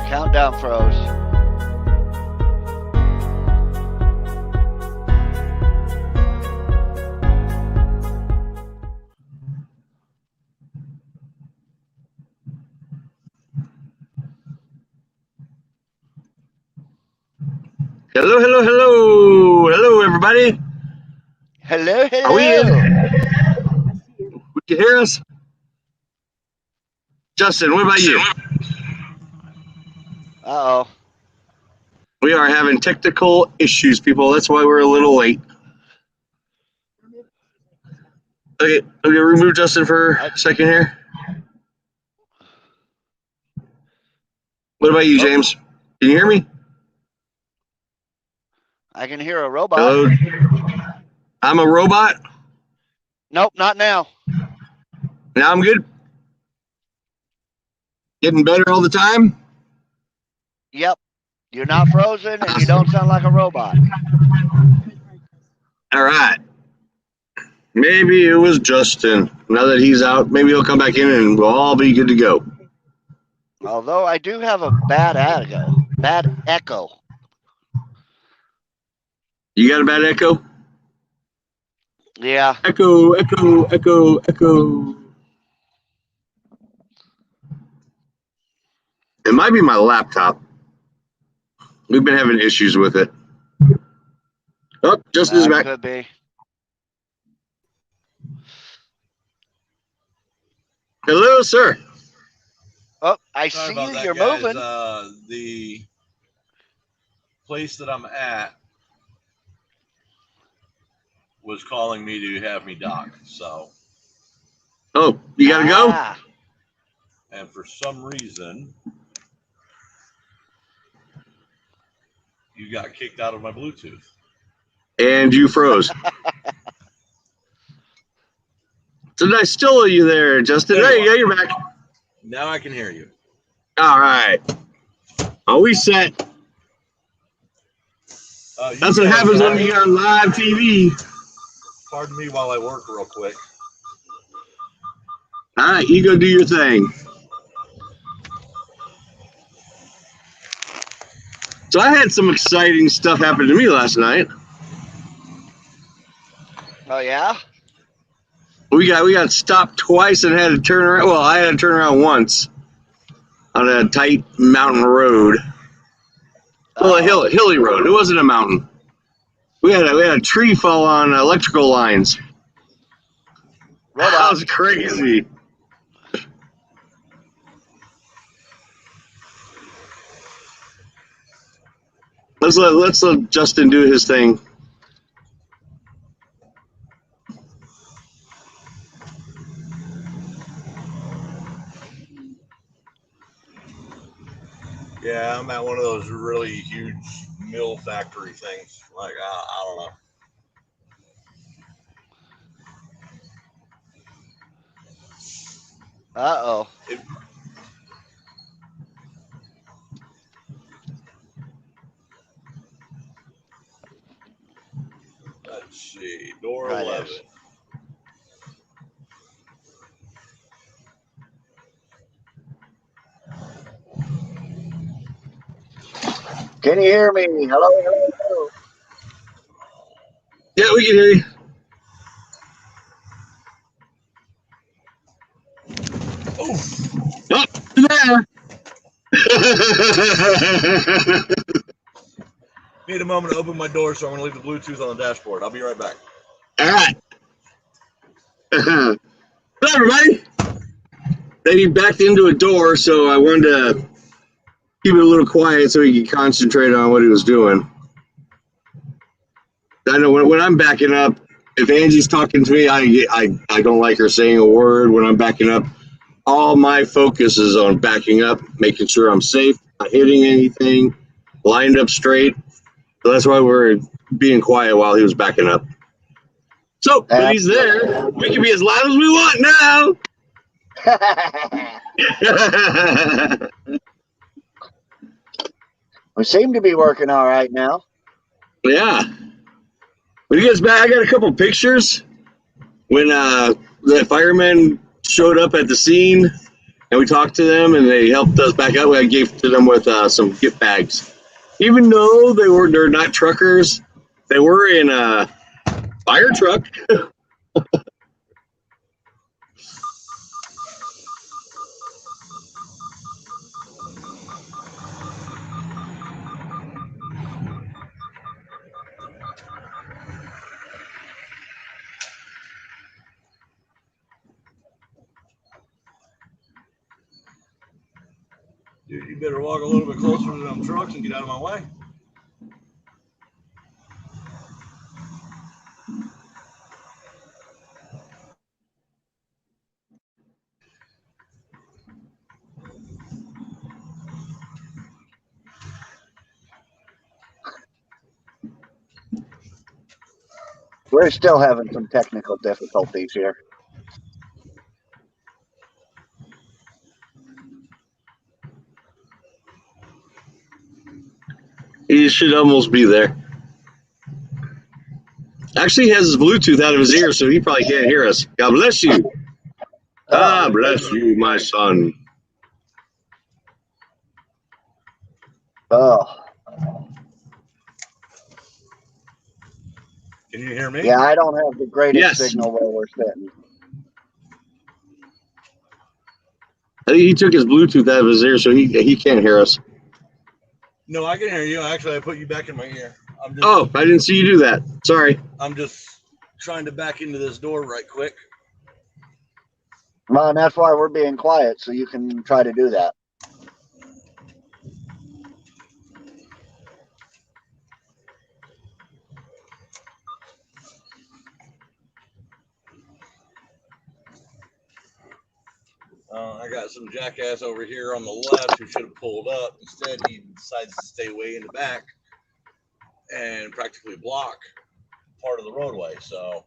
Countdown froze. Hello, hello, hello. Hello, everybody. Hello, Are we in? hello. Would you hear us? Justin, what about you? Uh-oh. We are having technical issues, people. That's why we're a little late. Okay, remove Justin for a second here. What about you, James? Can you hear me? I can hear a robot. Hello? I'm a robot? Nope, not now. Now I'm good? Getting better all the time? Yep. You're not frozen and you don't sound like a robot. All right. Maybe it was Justin. Now that he's out, maybe he'll come back in and we'll all be good to go. Although I do have a bad echo. You got a bad echo? Yeah. Echo, echo, echo, echo. It might be my laptop. We've been having issues with it. Oh, Justin's back. Could be. Hello, sir. Oh, I Sorry see about you. that, You're guys. moving. The place that I'm at was calling me to have me dock. So, Oh, you gotta go? and for some reason, you got kicked out of my Bluetooth. And you froze. So did I still you there, Justin? There you go, you're back. Now I can hear you. All right. Are we set? That's what happens when you're on live TV. Pardon me while I work real quick. All right, you go do your thing. So I had some exciting stuff happen to me last night. Oh, yeah? We got stopped twice and had to turn around. Well, I had to turn around once on a tight mountain road. Well, a hilly road. It wasn't a mountain. We had a tree fall on electrical lines. Robot. That was crazy. Let's let Justin do his thing. Yeah, I'm at one of those really huge mill factory things. Like, I don't know. Uh-oh. Let's see. Door Right 11. there. Can you hear me? Hello, hello, hello. Yeah, we can hear you. Oh, there. Need a moment to open my door, so I'm going to leave the Bluetooth on the dashboard. I'll be right back. All right. Hello, everybody. Then he backed into a door, so I wanted to keep it a little quiet so he could concentrate on what he was doing. I know when I'm backing up, if Angie's talking to me, I don't like her saying a word when I'm backing up. All my focus is on backing up, making sure I'm safe, not hitting anything, lined up straight. So that's why we're being quiet while he was backing up. So, but he's there. We can be as loud as we want now. We seem to be working all right now. Yeah. When he gets back, I got a couple pictures when the firemen showed up at the scene and we talked to them, and they helped us back up. I gave to them with some gift bags, even though they're not truckers. They were in a fire truck. Dude, you better walk a little bit closer to them trucks and get out of my way. We're still having some technical difficulties here. He should almost be there. Actually, he has his Bluetooth out of his ear, so he probably can't hear us. God bless you. Ah, bless you, my son. Oh, Can you hear me? yeah, I don't have the greatest Yes. signal where we're sitting. I think he took his Bluetooth out of his ear, so he can't hear us. No, I can hear you. Actually, I put you back in my ear. Oh, I didn't see you do that. Sorry. I'm just trying to back into this door right quick. Well, and that's why we're being quiet, so you can try to do that. I got some jackass over here on the left who should have pulled up. Instead, he decides to stay way in the back and practically block part of the roadway. So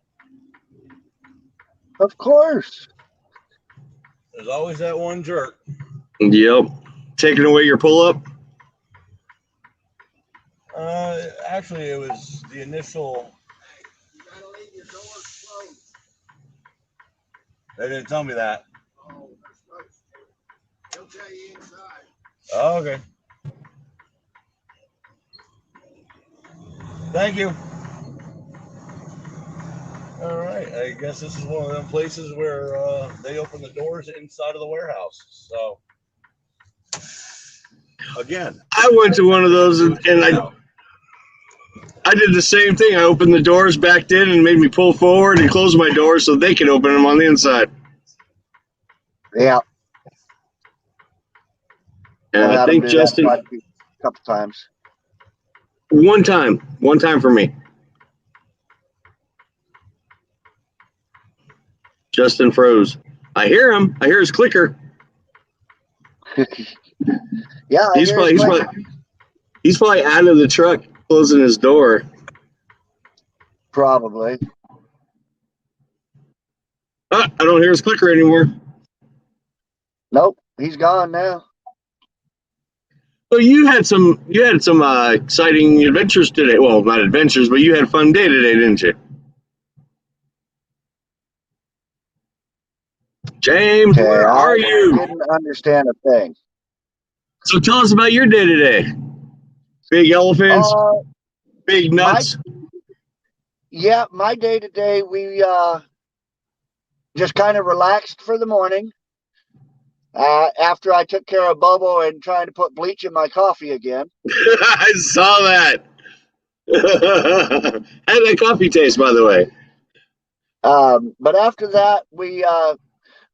Of course. there's always that one jerk. Yep. Taking away your pull-up? Actually, it was the initial. You gotta leave your doors closed. They didn't tell me that. Oh, they're supposed to. They'll tell you inside. Oh, okay. Thank you. All right. I guess this is one of them places where they open the doors inside of the warehouse. So, again, I went to one of those, and I did the same thing. I opened the doors, backed in, and made me pull forward and close my doors so they could open them on the inside. Yeah. And I've I had 'em think do that Justin, quite a couple times. one time for me. Justin froze. I hear him. I hear his clicker. Yeah, I He's hear probably it's like- he's probably out of the truck, closing his door. probably. I don't hear his clicker anymore. Nope, he's gone now. So you had some exciting adventures today. Well, not adventures, but you had a fun day today, didn't you? James, Okay, where are I you? didn't understand a thing. So tell us about your day today. Big elephants, big nuts. Yeah, my day today, we just kind of relaxed for the morning. After I took care of Bobo and trying to put bleach in my coffee again. I saw that. How did that coffee taste, by the way? But after that, we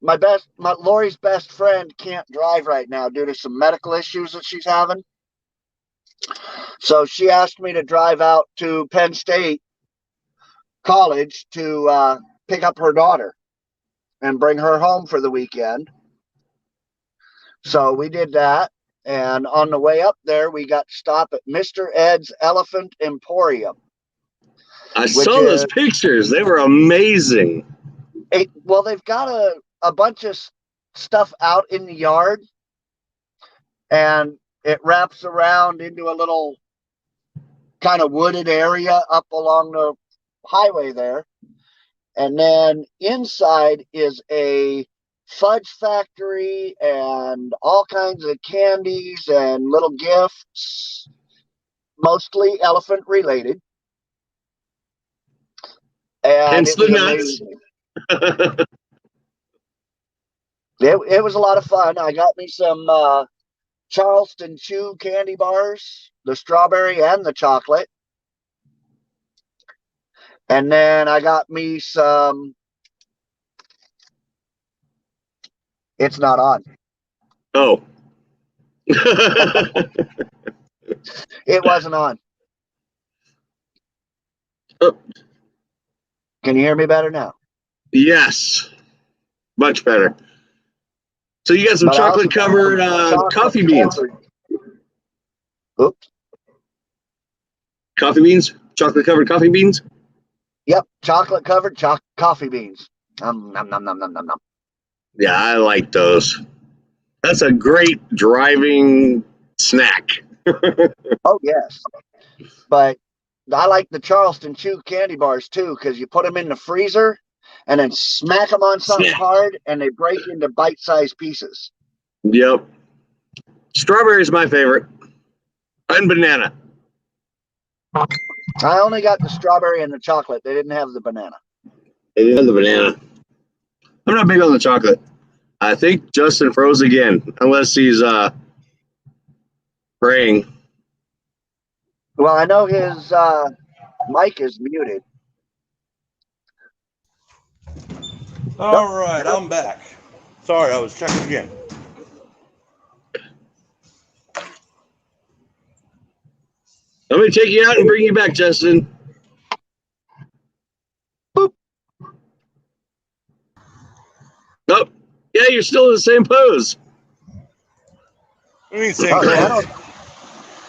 Lori's best friend can't drive right now due to some medical issues that she's having. So she asked me to drive out to Penn State College to pick up her daughter and bring her home for the weekend. So we did that. And on the way up there, we got to stop at Mr. Ed's Elephant Emporium. I saw those pictures. They were amazing. Well, they've got a bunch of stuff out in the yard, and it wraps around into a little kind of wooded area up along the highway there. And then inside is a Fudge Factory and all kinds of candies and little gifts, mostly elephant related. And Hence it was the nuts. amazing. It was a lot of fun. I got me some Charleston Chew candy bars, the strawberry and the chocolate. And then I got me some. It's not on. Oh. It wasn't on. Oh. Can you hear me better now? Yes. Much better. So you got some But I also chocolate got covered some coffee beans. chocolate-covered- Oops. Coffee beans? Chocolate covered coffee beans? Yep, chocolate covered coffee beans. Nom, nom, nom, nom, nom, nom, nom. Yeah, I like those. That's a great driving snack. Oh, yes. But I like the Charleston Chew candy bars too, because you put them in the freezer and then smack them on something Snap. hard and they break into bite-sized pieces. Yep. Strawberry is my favorite. And banana. I only got the strawberry and the chocolate. They didn't have the banana. They didn't have the banana. I'm not big on the chocolate. I think Justin froze again, unless he's praying. Well, I know his mic is muted. All right, I'm back. Sorry, I was checking again. Let me take you out and bring you back, Justin. Boop. Nope. Yeah, you're still in the same pose. What do you mean same Oh, yeah, pose?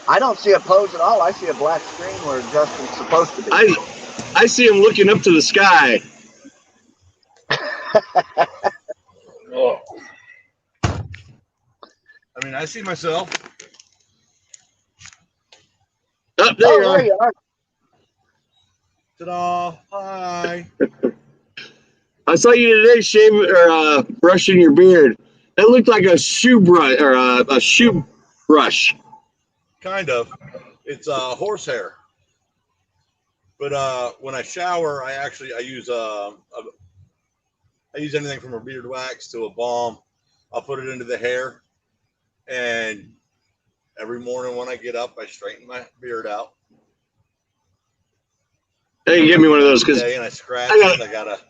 I don't see a pose at all. I see a black screen where Justin's supposed to be. I see him looking up to the sky. Oh. I mean, I see myself. Oh, there you are. There you are. Ta-da! Hi. I saw you today shaving or brushing your beard. That looked like a shoe brush or a shoe brush. Kind of. It's horsehair. But when I shower, I use I use anything from a beard wax to a balm. I'll put it into the hair, and every morning when I get up, I straighten my beard out. Hey, give me one of those because And I scratch I got- it.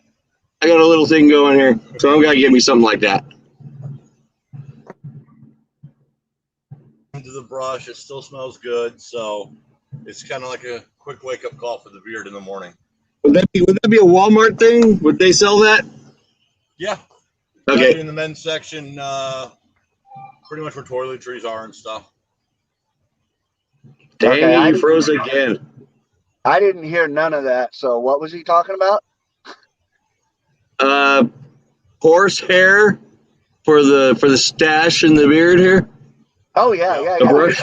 I got a little thing going here, so I'm gonna get me something like that. Into the brush. It still smells good, so it's kind of like a quick wake up call for the beard in the morning. Would that be a Walmart thing? Would they sell that? Yeah. Okay. Actually in the men's section, pretty much where toiletries are and stuff. Dang, Okay, I you didn't- froze again. I didn't hear none of that. So what was he talking about? Horsehair for the stash in the beard here. Oh, yeah. The brush.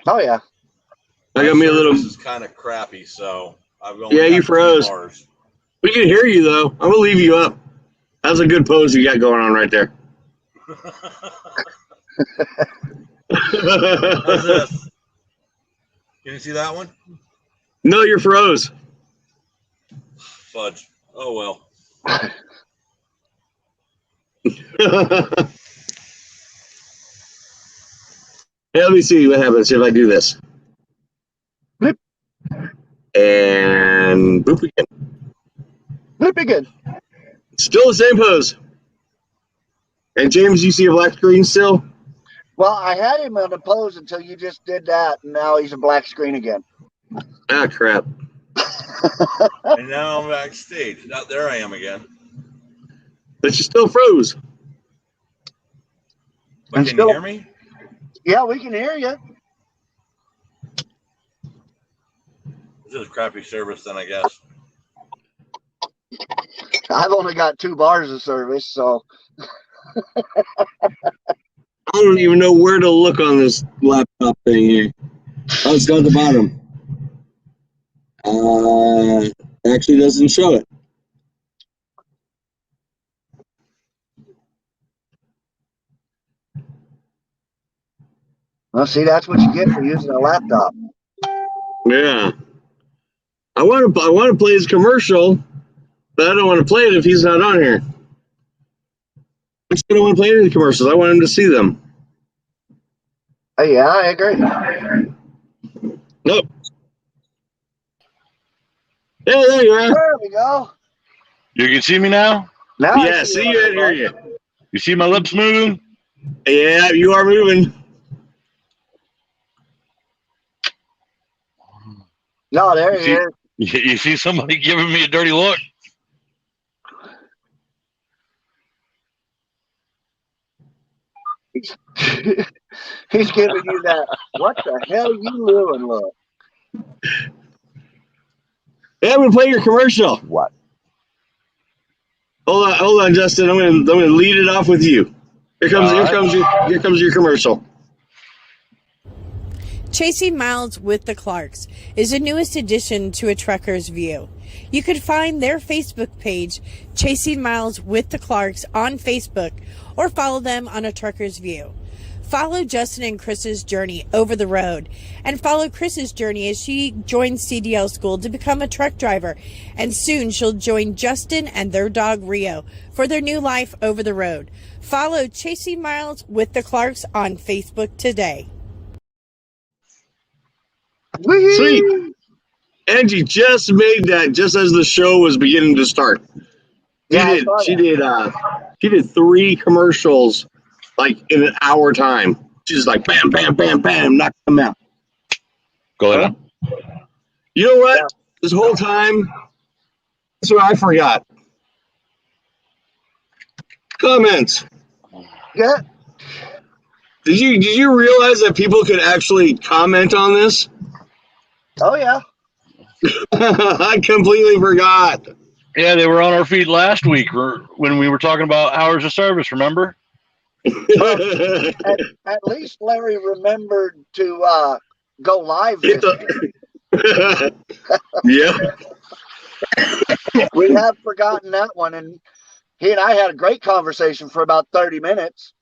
Oh, yeah. I got me a little. This is kind of crappy, so I've only Yeah, got you 2 froze. bars. We can hear you though. I'm gonna leave you up. That's a good pose you got going on right there. How's this? Can you see that one? No, you're froze. Fudge. Oh well. Hey, let me see what happens if I do this. Blip. And boop again. Flip again. Still the same pose. And James, you see a black screen still? Well, I had him on the pose until you just did that, and now he's a black screen again. Ah, crap. And now I'm backstage. Now there I am again. But you still froze. But And can still- you hear me? Yeah, we can hear you. This is crappy service then, I guess. I've only got 2 bars of service, so I don't even know where to look on this laptop thing here. Oh, it's down at the bottom. Actually doesn't show it. Well, see, that's what you get for using a laptop. Yeah. I want to play his commercial, but I don't want to play it if he's not on here. I don't want to play any of the commercials. I want him to see them. Yeah, I agree. Nope. Yeah, there you are. There we go. You can see me now? Now I Yeah, see you and hear you. You see my lips moving? Yeah, you are moving. No, there he is. You see somebody giving me a dirty look? He's giving you that. What the hell you doing? Look. Yeah, I'm gonna play your commercial. What? Hold on, Justin. I'm gonna lead it off with you. Here comes your commercial. Chasing Miles with the Clarks is the newest addition to A Trucker's View. You can find their Facebook page, Chasing Miles with the Clarks, on Facebook, or follow them on A Trucker's View. Follow Justin and Chris's journey over the road, and follow Chris's journey as she joins CDL school to become a truck driver, and soon she'll join Justin and their dog Rio for their new life over the road. Follow Chasing Miles with the Clarks on Facebook today. Sweet. Angie just made that just as the show was beginning to start. She did 3 commercials like in an hour time. She's like bam, bam, bam, bam, knock them out. Go ahead. You know what? This whole time, that's what I forgot. Comments. Yeah. Did you realize that people could actually comment on this? Oh yeah. I completely forgot. Yeah, they were on our feed last week when we were talking about hours of service, remember? At least Larry remembered to go live this week. Yeah. We have forgotten that one, and he and I had a great conversation for about 30 minutes.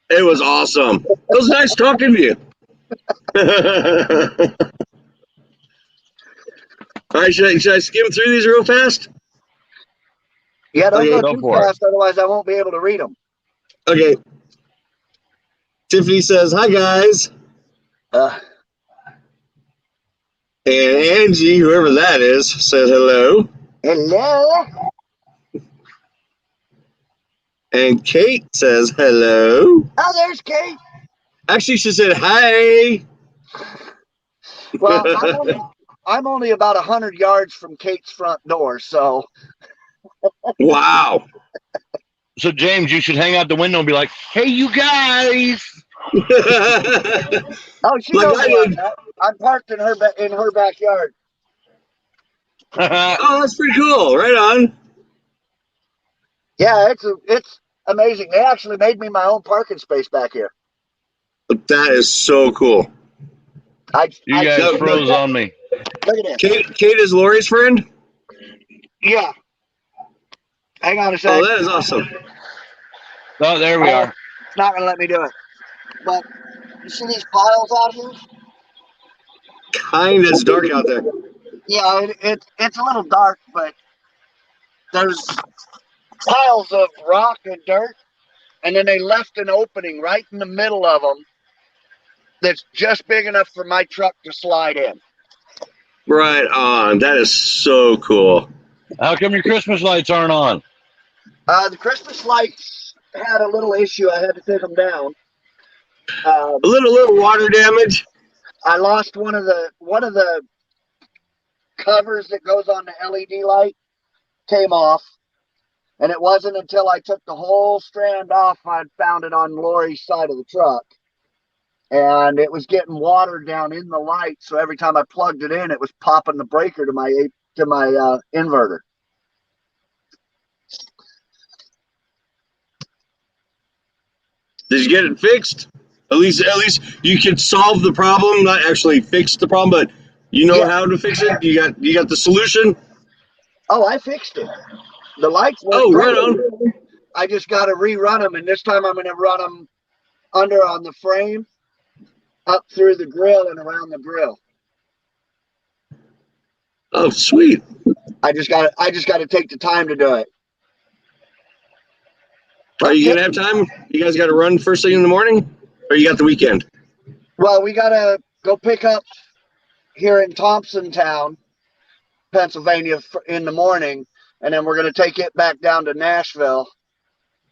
It was awesome. It was nice talking to you. All right, should I skim through these real fast? Yeah, don't Okay, go too fast, otherwise I won't be able to read them. Okay. Tiffany says, "Hi guys," Uh, and Angie, whoever that is, says hello. hello. And Kate says hello. Oh, there's Kate. Actually, she said hi. Well, I'm only about 100 yards from Kate's front door, so. Wow. So, James, you should hang out the window and be like, hey, you guys. Oh, she Like knows I where did. I'm parked in her backyard. Oh, that's pretty cool. Right on. Yeah, it's amazing. They actually made me my own parking space back here. That is so cool. You guys froze on me. Look at this. Kate is Lori's friend? Yeah. Hang on a Oh, second. that is awesome. Oh, there we are. It's not gonna let me do it. But you see these piles out here? It's dark out there. Yeah, it's a little dark, but there's piles of rock and dirt, and then they left an opening right in the middle of them that's just big enough for my truck to slide in. Right on. That is so cool. How come your Christmas lights aren't on? The Christmas lights had a little issue. I had to take them down. A little water damage. I lost one of the covers that goes on the LED light. Came off, and it wasn't until I took the whole strand off I found it on Lori's side of the truck, and it was getting water down in the light. So every time I plugged it in, it was popping the breaker to my inverter. Did you get it fixed? At least you could solve the problem, not actually fix the problem, but you know how to fix it. You got the solution. Oh, I fixed it. The lights work. Oh, right on. I just got to rerun them, and this time I'm going to run them under on the frame up through the grill and around the grill. Oh, sweet. I just got to take the time to do it. Are you gonna have time? You guys got to run first thing in the morning, or you got the weekend? Well, we got to go pick up here in Thompsontown, Pennsylvania in the morning, and then we're going to take it back down to Nashville.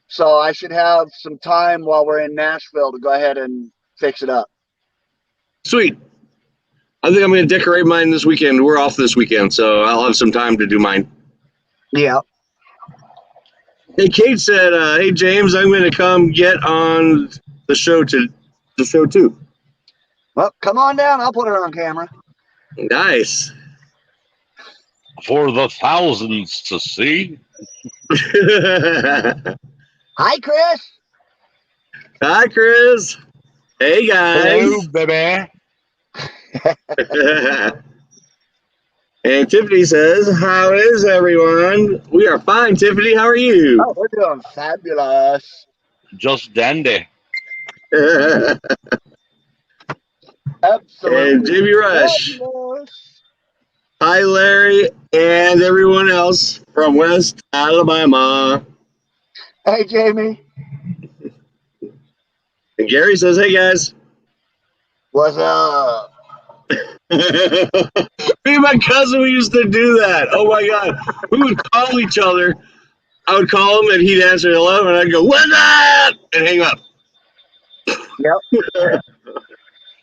So I should have some time while we're in Nashville to go ahead and fix it up. Sweet. I think I'm going to decorate mine this weekend. We're off this weekend, so I'll have some time to do mine. Yeah. Hey, Kate said, "Hey James, I'm going to come get on the show too." Well, come on down. I'll put it on camera. Nice. For the thousands to see. Hi, Chris. Hi, Chris. Hey, Hello, guys. baby. And Tiffany says, "How is everyone?" We are fine, Tiffany. How are you? Oh, we're doing fabulous. Just dandy. Absolutely. And Jimmy Rush. Fabulous. Hi, Larry, and everyone else from West Alabama. Hey, Jamie. And Gary says, "Hey, guys." What's up? Me and my cousin, we used to do that. Oh, my God. We would call each other. I would call him, and he'd answer hello, and I'd go, "What's up?" and hang up. Yep.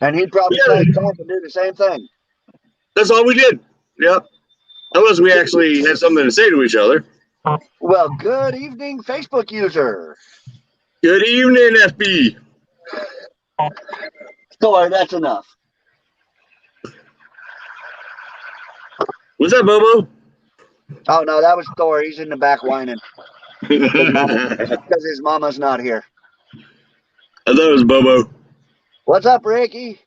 And he'd probably try to talk and do the same thing. That's all we did. Yep. Unless we actually had something to say to each other. Well, good evening, Facebook user. Good evening, FB. Sorry, that's enough. What's up, Bobo? Oh, no, that was Thor. He's in the back whining I because his mama's not here. thought it was Bobo. What's up, Ricky?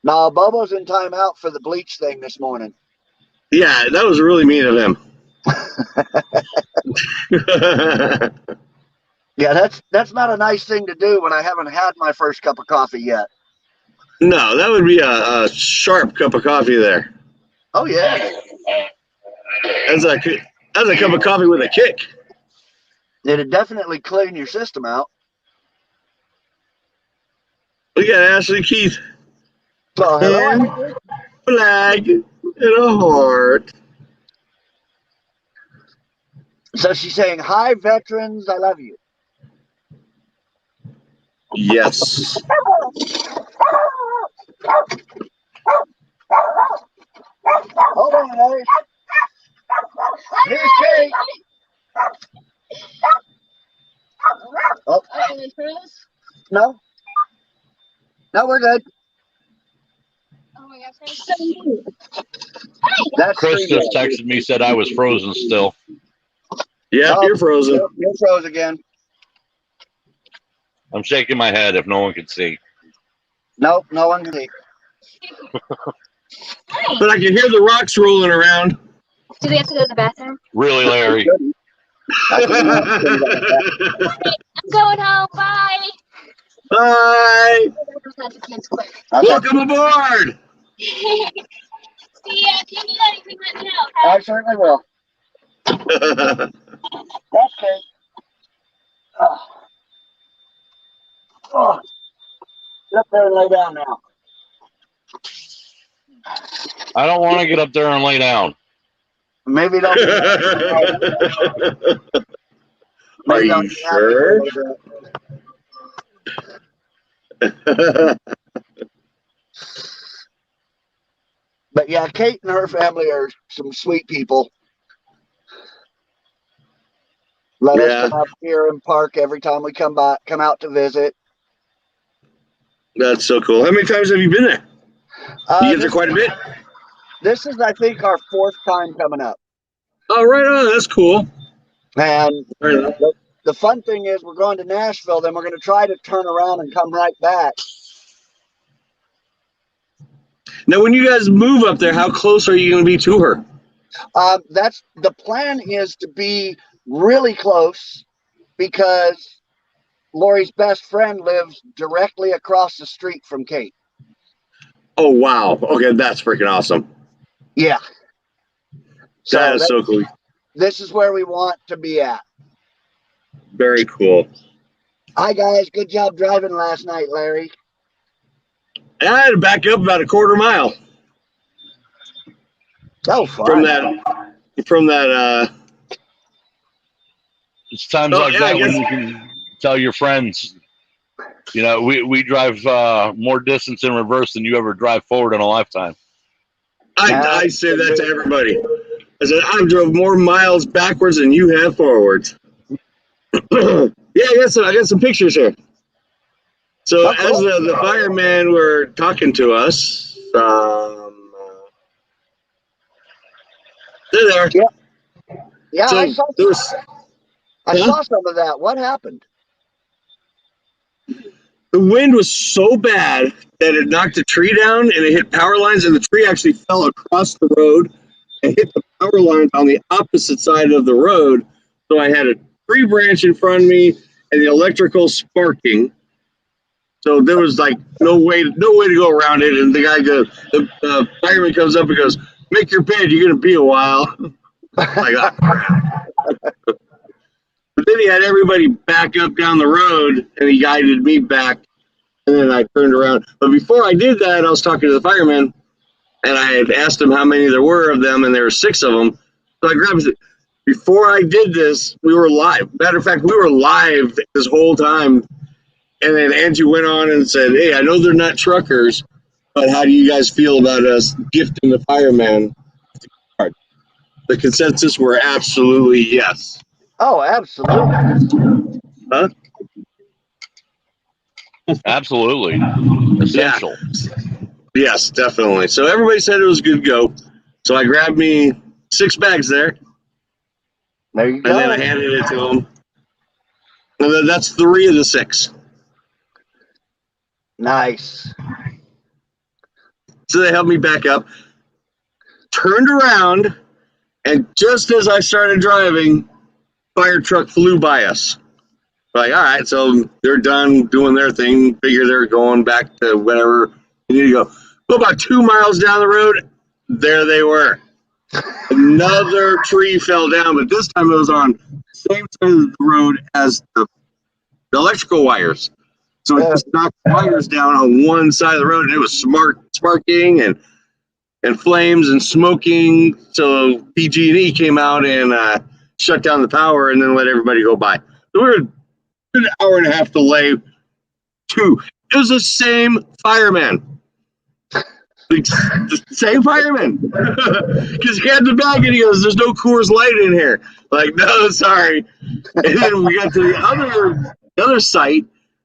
No, Bobo's in timeout for the bleach thing this morning. Yeah, that was really mean of him. Yeah, that's not a nice thing to do when I haven't had my first cup of coffee yet. No, that would be a sharp cup of coffee there. Oh, yeah. That's a cup of coffee with a kick. It'd definitely clean your system out. We got Ashley Keith. So, hello. And flag and a heart. So she's saying, "Hi, veterans. I love you." Yes. Hold on, Ellie. Here's Kate. Oh, no. No, we're good. Oh my gosh, I'm so new. That's Chris pretty just good. texted me, said I was frozen still. Yeah, Oh, you're frozen. You're froze again. I'm shaking my head if no one can see. Nope, no one can see. But I can hear the rocks rolling around. Do we have to go to the bathroom? Really, Larry? I'm going home. Bye. Bye. Let the kids quit. Okay. Welcome aboard. See ya. If you need anything, let me know. I certainly will. That's Kate. Oh. Oh. Get up there and lay down now. I don't want to get up there and lay down. Maybe don't. Are you sure? But yeah, Kate and her family are some sweet people. Let us come up here and park every time we come out to visit. That's so cool. How many times have you been there? You get there quite a bit? This is, I think, our 4th time coming up. Oh, right on. That's cool. And Right on. the fun thing is we're going to Nashville, then we're going to try to turn around and come right back. Now, when you guys move up there, how close are you going to be to her? That's the plan, is to be really close, because Lori's best friend lives directly across the street from Kate. Oh, wow. Okay, that's freaking awesome. Yeah. So That is so cool. this is where we want to be at. Very cool. Hi, guys. Good job driving last night, Larry. And I had to back up about a quarter mile So fun. from that. It's times Oh, like yeah, that I when guess- you can tell your friends, you know, we drive more distance in reverse than you ever drive forward in a lifetime. I say that to everybody. I said, I've drove more miles backwards than you have forwards. Yeah, I got some pictures here. So Okay. as the firemen were talking to us, they're there. Yeah, So I saw. there was, I saw some of that. What happened? the wind was so bad that it knocked a tree down and it hit power lines, and the tree actually fell across the road and hit the power lines on the opposite side of the road. So I had a tree branch in front of me and the electrical sparking. So there was like no way to go around it. And the guy goes, the fireman comes up and goes, "Make your bed. You're gonna be a while." Like, but then he had everybody back up down the road, and he guided me back. And then I turned around. But before I did that, I was talking to the fireman, and I had asked him how many there were of them, and there were 6 of them. So I grabbed it. Before I did this, we were live. Matter of fact, we were live this whole time. And then Angie went on and said, "Hey, I know they're not truckers, but how do you guys feel about us gifting the fireman the card?" The consensus were absolutely yes. Oh, absolutely. Huh? Absolutely. Essential. Yes, definitely. So everybody said it was good to go. So I grabbed me 6 bags there, There you and then I go. handed it to them. And then that's 3 of the 6. Nice. So they helped me back up, turned around, and just as I started driving, fire truck flew by us. Like, all right, so they're done doing their thing. Figure they're going back to whatever you need to go. Go about 2 miles down the road, there they were. Another tree fell down, but this time it was on the same side of the road as the electrical wires. So it just knocked wires down on one side of the road, and it was sparking and flames and smoking. So PG&E came out and shut down the power and then let everybody go by. So we were an hour and a half delay. It was the same fireman. The same fireman. Because he had the bag and he goes, "There's no Coors Light in here." Like, no, sorry. And then we got to the other site.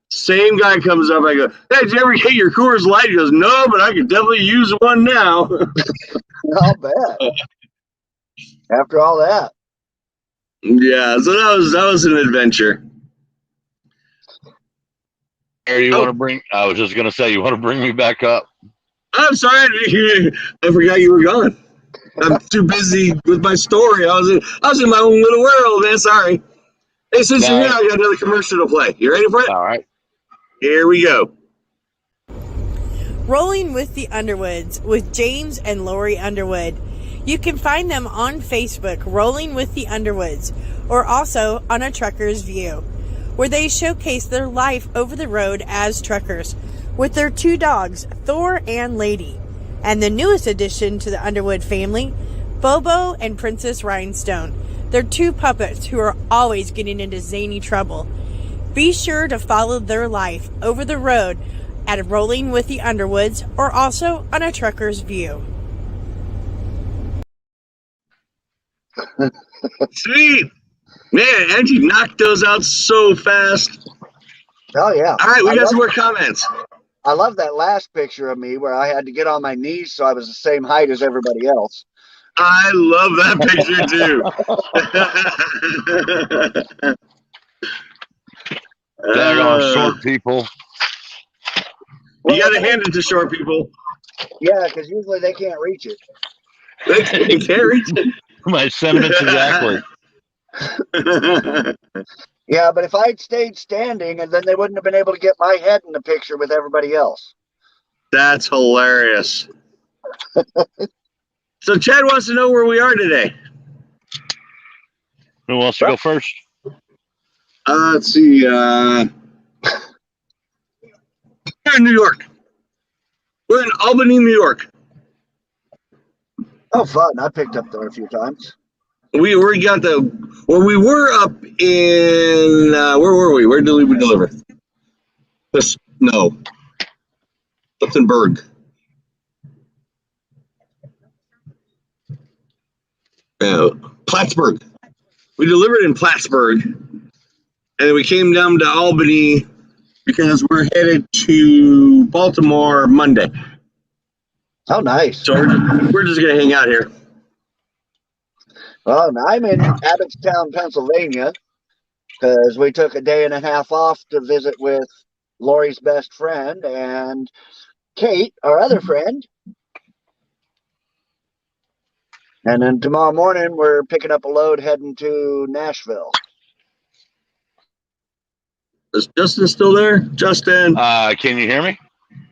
Same guy comes up. I go, "Hey, did you ever get your Coors Light?" He goes, "No, but I could definitely use one now." I'll bet. After all that. Yeah, so that was an adventure. You want to bring? I was just gonna say, you want to bring me back up? I'm sorry, I forgot you were gone. I'm too busy with my story. I was in my own little world, man. Sorry. Hey, since you're here, I got another commercial to play. You ready for it? All right. Here we go. Rolling with the Underwoods with James and Lori Underwood. You can find them on Facebook, Rolling with the Underwoods, or also on A Trucker's View, where they showcase their life over the road as truckers with their 2 dogs, Thor and Lady, and the newest addition to the Underwood family, Bobo and Princess Rhinestone. They're 2 puppets who are always getting into zany trouble. Be sure to follow their life over the road at Rolling with the Underwoods or also on A Trucker's View. Sweet. Man, Angie knocked those out so fast. Oh, yeah. All right, we got some more comments. I love that last picture of me where I had to get on my knees so I was the same height as everybody else. I love that picture too. Daggone short people. You got to hand it to short people. Yeah, because usually they can't reach it. They can't reach it. My sentiments exactly. Yeah, but if I'd stayed standing, and then they wouldn't have been able to get my head in the picture with everybody else. That's hilarious. So Chad wants to know where we are today. Who wants to go first? Let's see. We're in New York. We're in Albany, New York. Oh, fun! I picked up there a few times. We got we were up in where were we? Where did we deliver? No, Liptonberg. Plattsburgh. We delivered in Plattsburgh, and then we came down to Albany because we're headed to Baltimore Monday. Oh, nice. So we're just gonna hang out here. Well, and I'm in Abbottstown, Pennsylvania, because we took a day and a half off to visit with Lori's best friend and Kate, our other friend. And then tomorrow morning, we're picking up a load heading to Nashville. Is Justin still there? Justin? Can you hear me?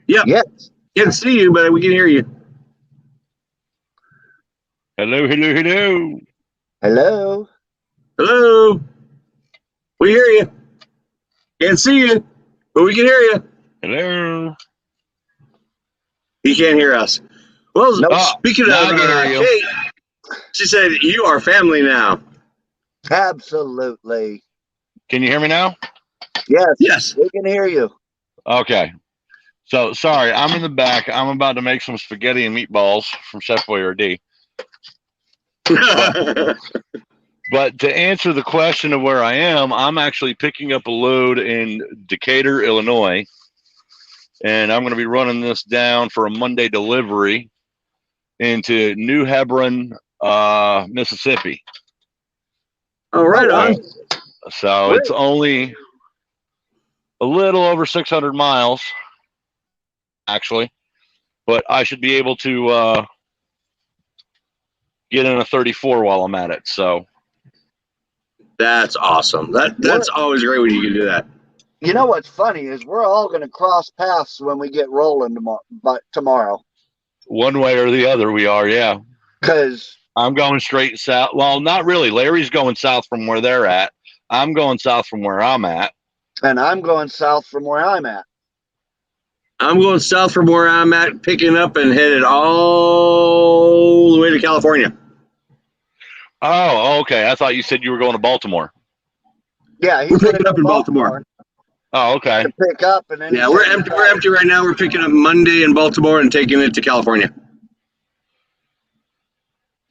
Yep. Yes. Can't see you, but we can hear you. Hello, hello, hello. Hello. Hello. We hear you. Can't see you, but we can hear you. Hello. He can't hear us. Well, Nope. speaking of Now I can hear you. Kate, she said you are family now. Absolutely. Can you hear me now? Yes. Yes. We can hear you. Okay. So sorry, I'm in the back. I'm about to make some spaghetti and meatballs from Chef Boyardee. But to answer the question of where I am, I'm actually picking up a load in Decatur, Illinois, and I'm going to be running this down for a Monday delivery into New Hebron, Mississippi. Oh, right on. So it's only a little over 600 miles, actually, but I should be able to get in a 34 while I'm at it. So That's awesome. That's always great when you can do that. You know what's funny is we're all going to cross paths when we get rolling tomorrow. one way or the other, we are, yeah. Because I'm going straight south. Well, not really. Larry's going south from where they're at. I'm going south from where I'm at. And I'm going south from where I'm at. I'm going south from where I'm at, picking up and headed all the way to California. Oh, okay. I thought you said you were going to Baltimore. Yeah, he's We're gonna picking go up in Baltimore. Oh, okay. to pick up, and then Yeah, we're empty. We're empty right now. We're picking up Monday in Baltimore and taking it to California.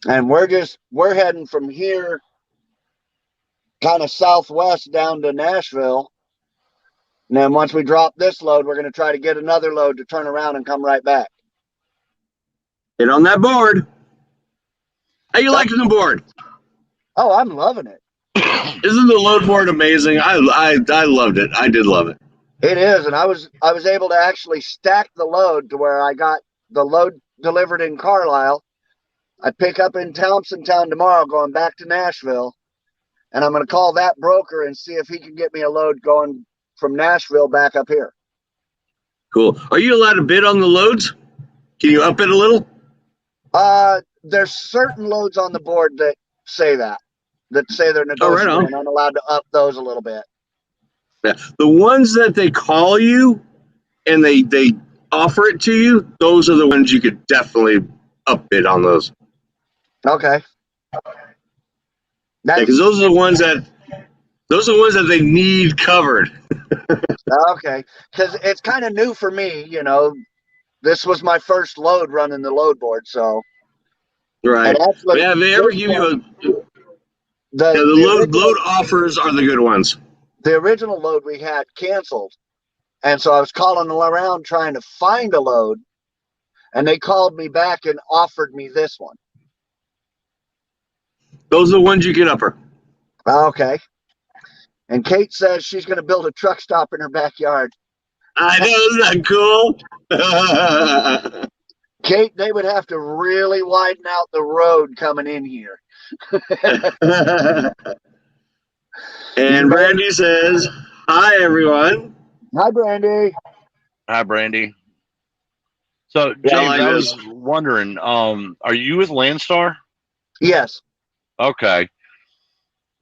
And we're heading from here, kind of southwest down to Nashville. And then once we drop this load, we're going to try to get another load to turn around and come right back. Get on that board. How you liking the board? Oh, I'm loving it. Isn't the load board amazing? I loved it. I did love it. It is, and I was able to actually stack the load to where I got the load delivered in Carlisle. I pick up in Thompsontown tomorrow, going back to Nashville, and I'm going to call that broker and see if he can get me a load going from Nashville back up here. Cool. Are you allowed to bid on the loads? Can you up it a little? There's certain loads on the board that say they're negotiable, Oh, right on. and I'm allowed to up those a little bit. Yeah. The ones that they call you and they offer it to you, those are the ones you could definitely up bid on those. Okay. Because those are the ones that they need covered. Okay. Because it's kind of new for me, you know. This was my first load running the load board, so. Right. Yeah, if they ever give you the load offers are the good ones. The original load we had canceled, and so I was calling around trying to find a load, and they called me back and offered me this one. Those are the ones you can upper. Okay. And Kate says she's going to build a truck stop in her backyard. I know, isn't that cool? Kate, they would have to really widen out the road coming in here. And Brandy says, "Hi, everyone." Hi, Brandy. Hi, Brandy. So, Yeah, James, like I this. was wondering, are you with Landstar? Yes. Okay.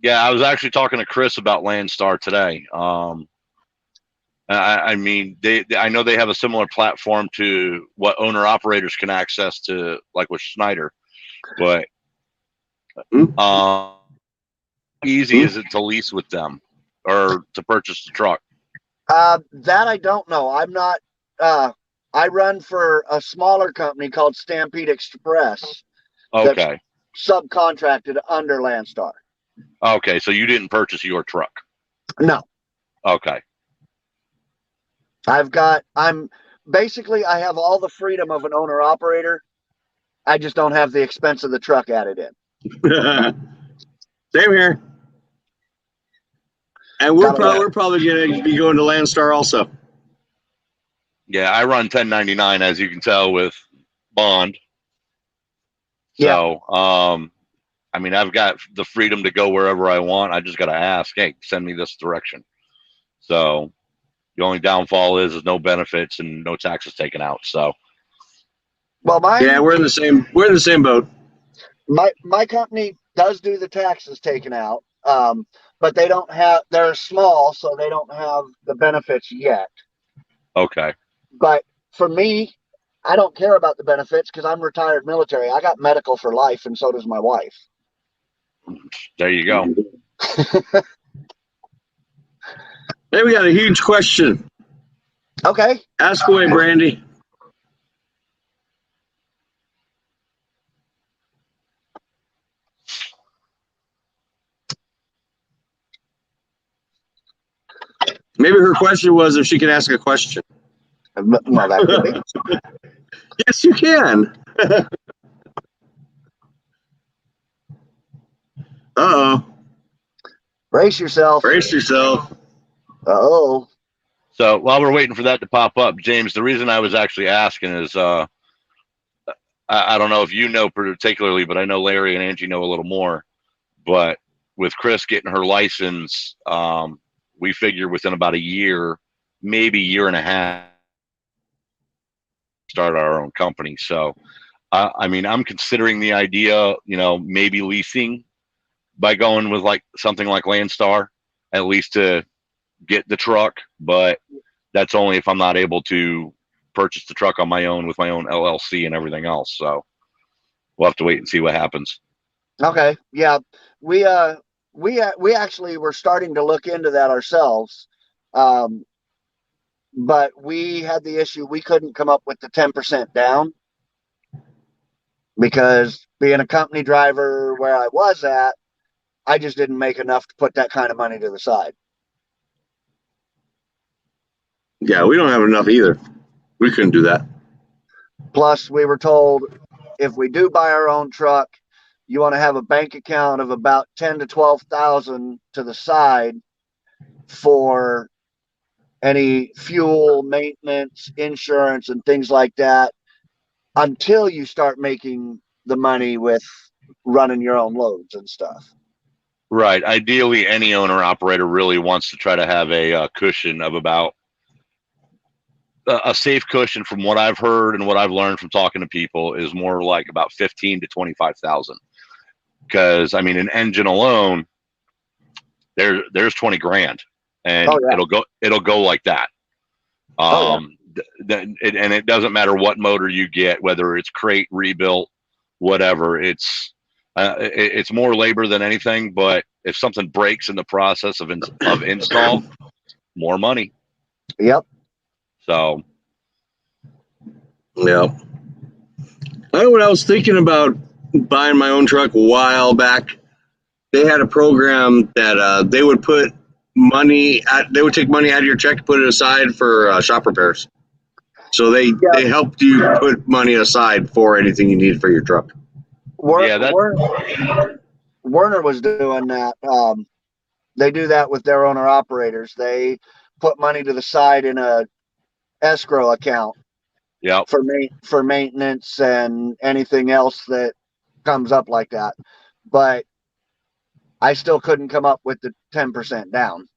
Yeah, I was actually talking to Chris about Landstar today. I mean, I know they have a similar platform to what owner operators can access to, like with Schneider, but easy is it to lease with them or to purchase the truck? That I don't know. I'm not. I run for a smaller company called Stampede Express. That's Okay. subcontracted under Landstar. Okay. So you didn't purchase your truck. No, Okay. I have all the freedom of an owner operator. I just don't have the expense of the truck added in. Same here. And we're probably going to be going to Landstar also. Yeah, I run 1099, as you can tell, with Bond. So, I mean, I've got the freedom to go wherever I want. I just got to ask, hey, send me this direction. So the only downfall is no benefits and no taxes taken out. So, well, we're in the same boat. My company does do the taxes taken out, but they're small, so they don't have the benefits yet. Okay. But for me, I don't care about the benefits because I'm retired military. I got medical for life, and so does my wife. There you go. Hey, we got a huge question. Okay. Ask away, Brandy. Maybe her question was if she can ask a question. Well, that could be. Yes, you can. Uh-oh. Brace yourself. Brace yourself. Oh. So while we're waiting for that to pop up, James, the reason I was actually asking is I don't know if you know particularly, but I know Larry and Angie know a little more. But with Chris getting her license, we figure within about a year, maybe year and a half, start our own company. So, I mean, I'm considering the idea, maybe leasing by going with like something like Landstar, at least to get the truck. But that's only if I'm not able to purchase the truck on my own with my own LLC and everything else. So we'll have to wait and see what happens. Okay. Yeah. We actually were starting to look into that ourselves. But we had the issue we couldn't come up with the 10% down because being a company driver where I was at, I just didn't make enough to put that kind of money to the side. Yeah, we don't have enough either. We couldn't do that. Plus, we were told if we do buy our own truck, you want to have a bank account of about 10 to 12,000 to the side for any fuel, maintenance, insurance, and things like that until you start making the money with running your own loads and stuff. Right. Ideally, any owner operator really wants to try to have a cushion of about a safe cushion. From what I've heard and what I've learned from talking to people, is more like about 15 to 25,000. Because I mean, an engine alone, there's 20 grand, and it'll go like that. And it doesn't matter what motor you get, whether it's crate, rebuilt, whatever. It's more labor than anything. But if something breaks in the process of install, more money. Yep. So. Yeah. I know when I was thinking about buying my own truck a while back, they had a program that they would put they would take money out of your check to put it aside for shop repairs. So they helped you put money aside for anything you need for your truck. Werner was doing that. They do that with their owner operators. They put money to the side in a escrow account. Yeah. For maintenance and anything else that comes up like that. But I still couldn't come up with the 10% down.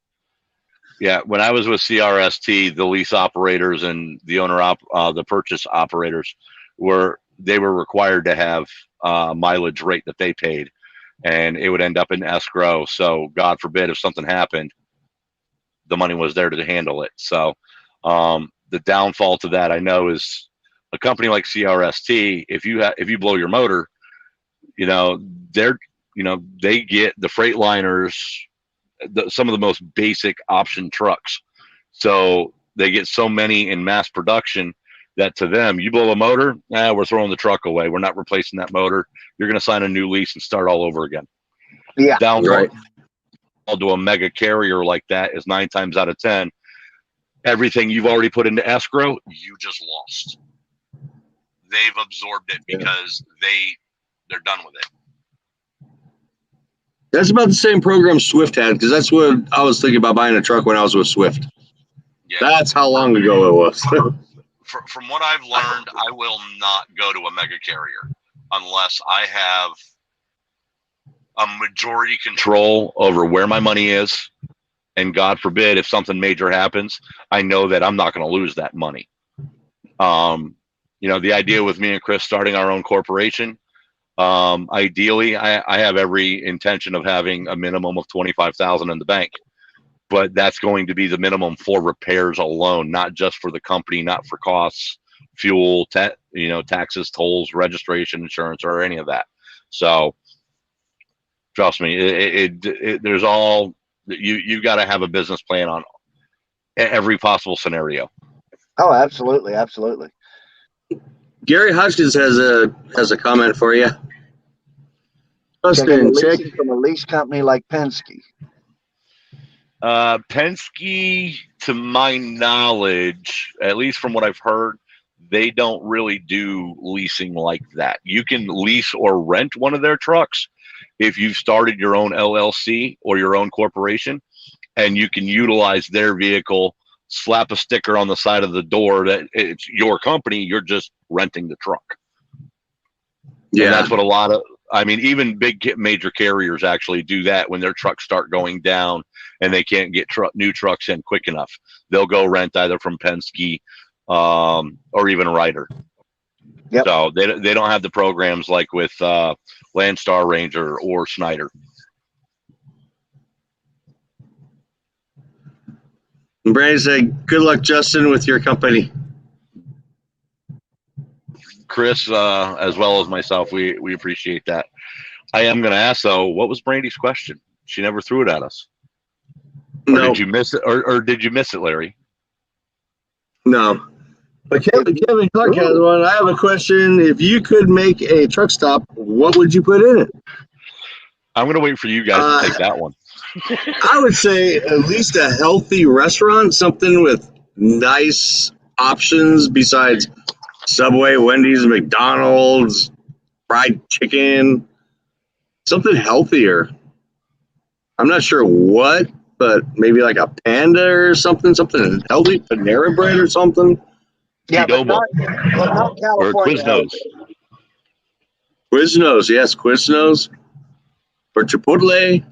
Yeah, when I was with CRST, the lease operators and the the purchase operators were required to have mileage rate that they paid, and it would end up in escrow. So God forbid if something happened, the money was there to handle it. So the downfall to that, I know, is a company like CRST. If you blow your motor, they get the Freightliners, some of the most basic option trucks. So they get so many in mass production that to them, you blow a motor, we're throwing the truck away. We're not replacing that motor. You're going to sign a new lease and start all over again. Yeah. Downfall to a mega carrier like that is 9 times out of 10, everything you've already put into escrow, you just lost. They've absorbed it because they're done with it. That's about the same program Swift had, because that's what I was thinking about buying a truck when I was with Swift. Yeah. That's how long ago it was. From what I've learned, I will not go to a mega carrier unless I have a majority control over where my money is. And God forbid, if something major happens, I know that I'm not going to lose that money. The idea with me and Chris starting our own corporation, ideally, I have every intention of having a minimum of $25,000 in the bank, but that's going to be the minimum for repairs alone, not just for the company, not for costs, fuel, taxes, tolls, registration, insurance, or any of that. So trust me, there's all you got to have a business plan on every possible scenario. Oh, absolutely, absolutely. Gary Hodgkins has a comment for you. Justin, check from a lease company like Penske. Penske, to my knowledge, at least from what I've heard, they don't really do leasing like that. You can lease or rent one of their trucks if you've started your own LLC or your own corporation, and you can utilize their vehicle, slap a sticker on the side of the door that it's your company, you're just renting the truck. Yeah. And that's what even big major carriers actually do that when their trucks start going down and they can't get new trucks in quick enough. They'll go rent either from Penske or even Ryder. Yep. So they don't have the programs like with Landstar, Ranger, or Schneider. And Brandy said, "Good luck, Justin, with your company." Chris, as well as myself, we appreciate that. I am going to ask, though, what was Brandy's question? She never threw it at us. No. Or did you miss it? Or did you miss it, Larry? No. But Kevin Clark has one. I have a question. If you could make a truck stop, what would you put in it? I'm going to wait for you guys to take that one. I would say at least a healthy restaurant, something with nice options besides Subway, Wendy's, McDonald's, fried chicken, something healthier. I'm not sure what, but maybe like a Panda or something healthy, Panera Bread or something. Yeah, but not California. Or Quiznos. Quiznos, yes, Quiznos. Or Chipotle.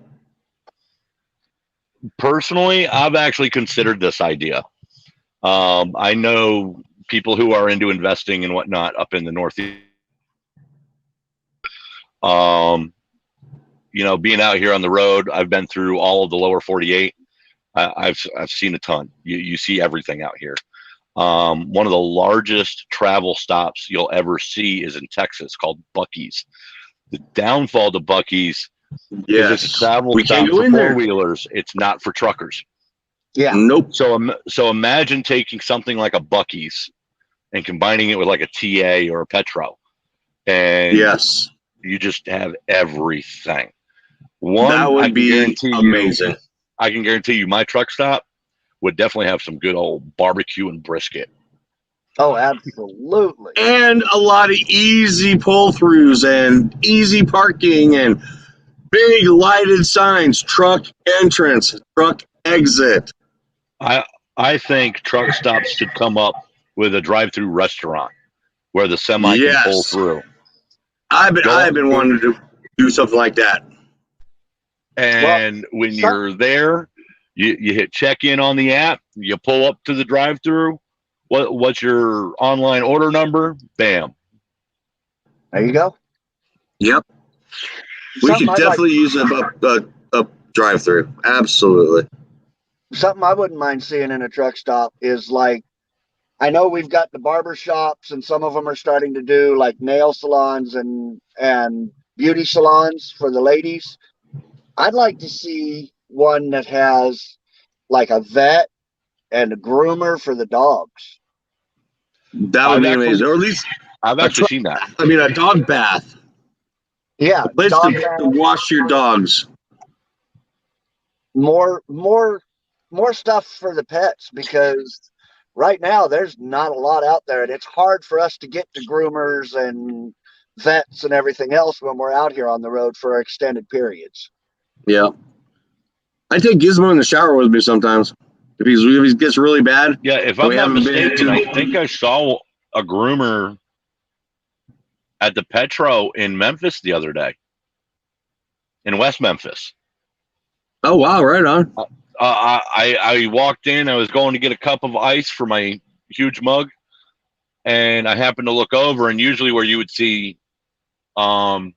Personally, I've actually considered this idea. I know people who are into investing and whatnot up in the Northeast. Being out here on the road, I've been through all of the lower 48. I've seen a ton. You see everything out here. One of the largest travel stops you'll ever see is in Texas, called Buc-ee's. The downfall to Buc-ee's is it's a travel stop for four-wheelers. It's not for truckers. Yeah. Nope. So imagine taking something like a Buc-ee's and combining it with like a TA or a Petro, and yes, you just have everything. That would be amazing. I can guarantee you, my truck stop would definitely have some good old barbecue and brisket. Oh, absolutely. And a lot of easy pull-throughs and easy parking and big lighted signs, truck entrance, truck exit. I think truck stops should come up with a drive-through restaurant where the semi can pull through. I've been wanting to do something like that. And when you're there, you hit check in on the app, you pull up to the drive through. What's your online order number? Bam. There you go. Yep. We Something could I'd like- definitely use a drive-through. Absolutely. Something I wouldn't mind seeing in a truck stop is like, I know we've got the barber shops and some of them are starting to do like nail salons and beauty salons for the ladies. I'd like to see one that has like a vet and a groomer for the dogs. That would be amazing. Or at least, I've actually seen that. I mean, a dog bath. Yeah, A place dog to bath. wash your dogs. more stuff for the pets, because right now there's not a lot out there and it's hard for us to get to groomers and vets and everything else when we're out here on the road for extended periods. Yeah. I take Gizmo in the shower with me sometimes. If he gets really bad. Yeah, if I'm We not haven't been mistaken, to- I think I saw a groomer at the Petro in Memphis the other day. In West Memphis. Oh, wow. Right on. I walked in. I was going to get a cup of ice for my huge mug, and I happened to look over. And usually, where you would see, like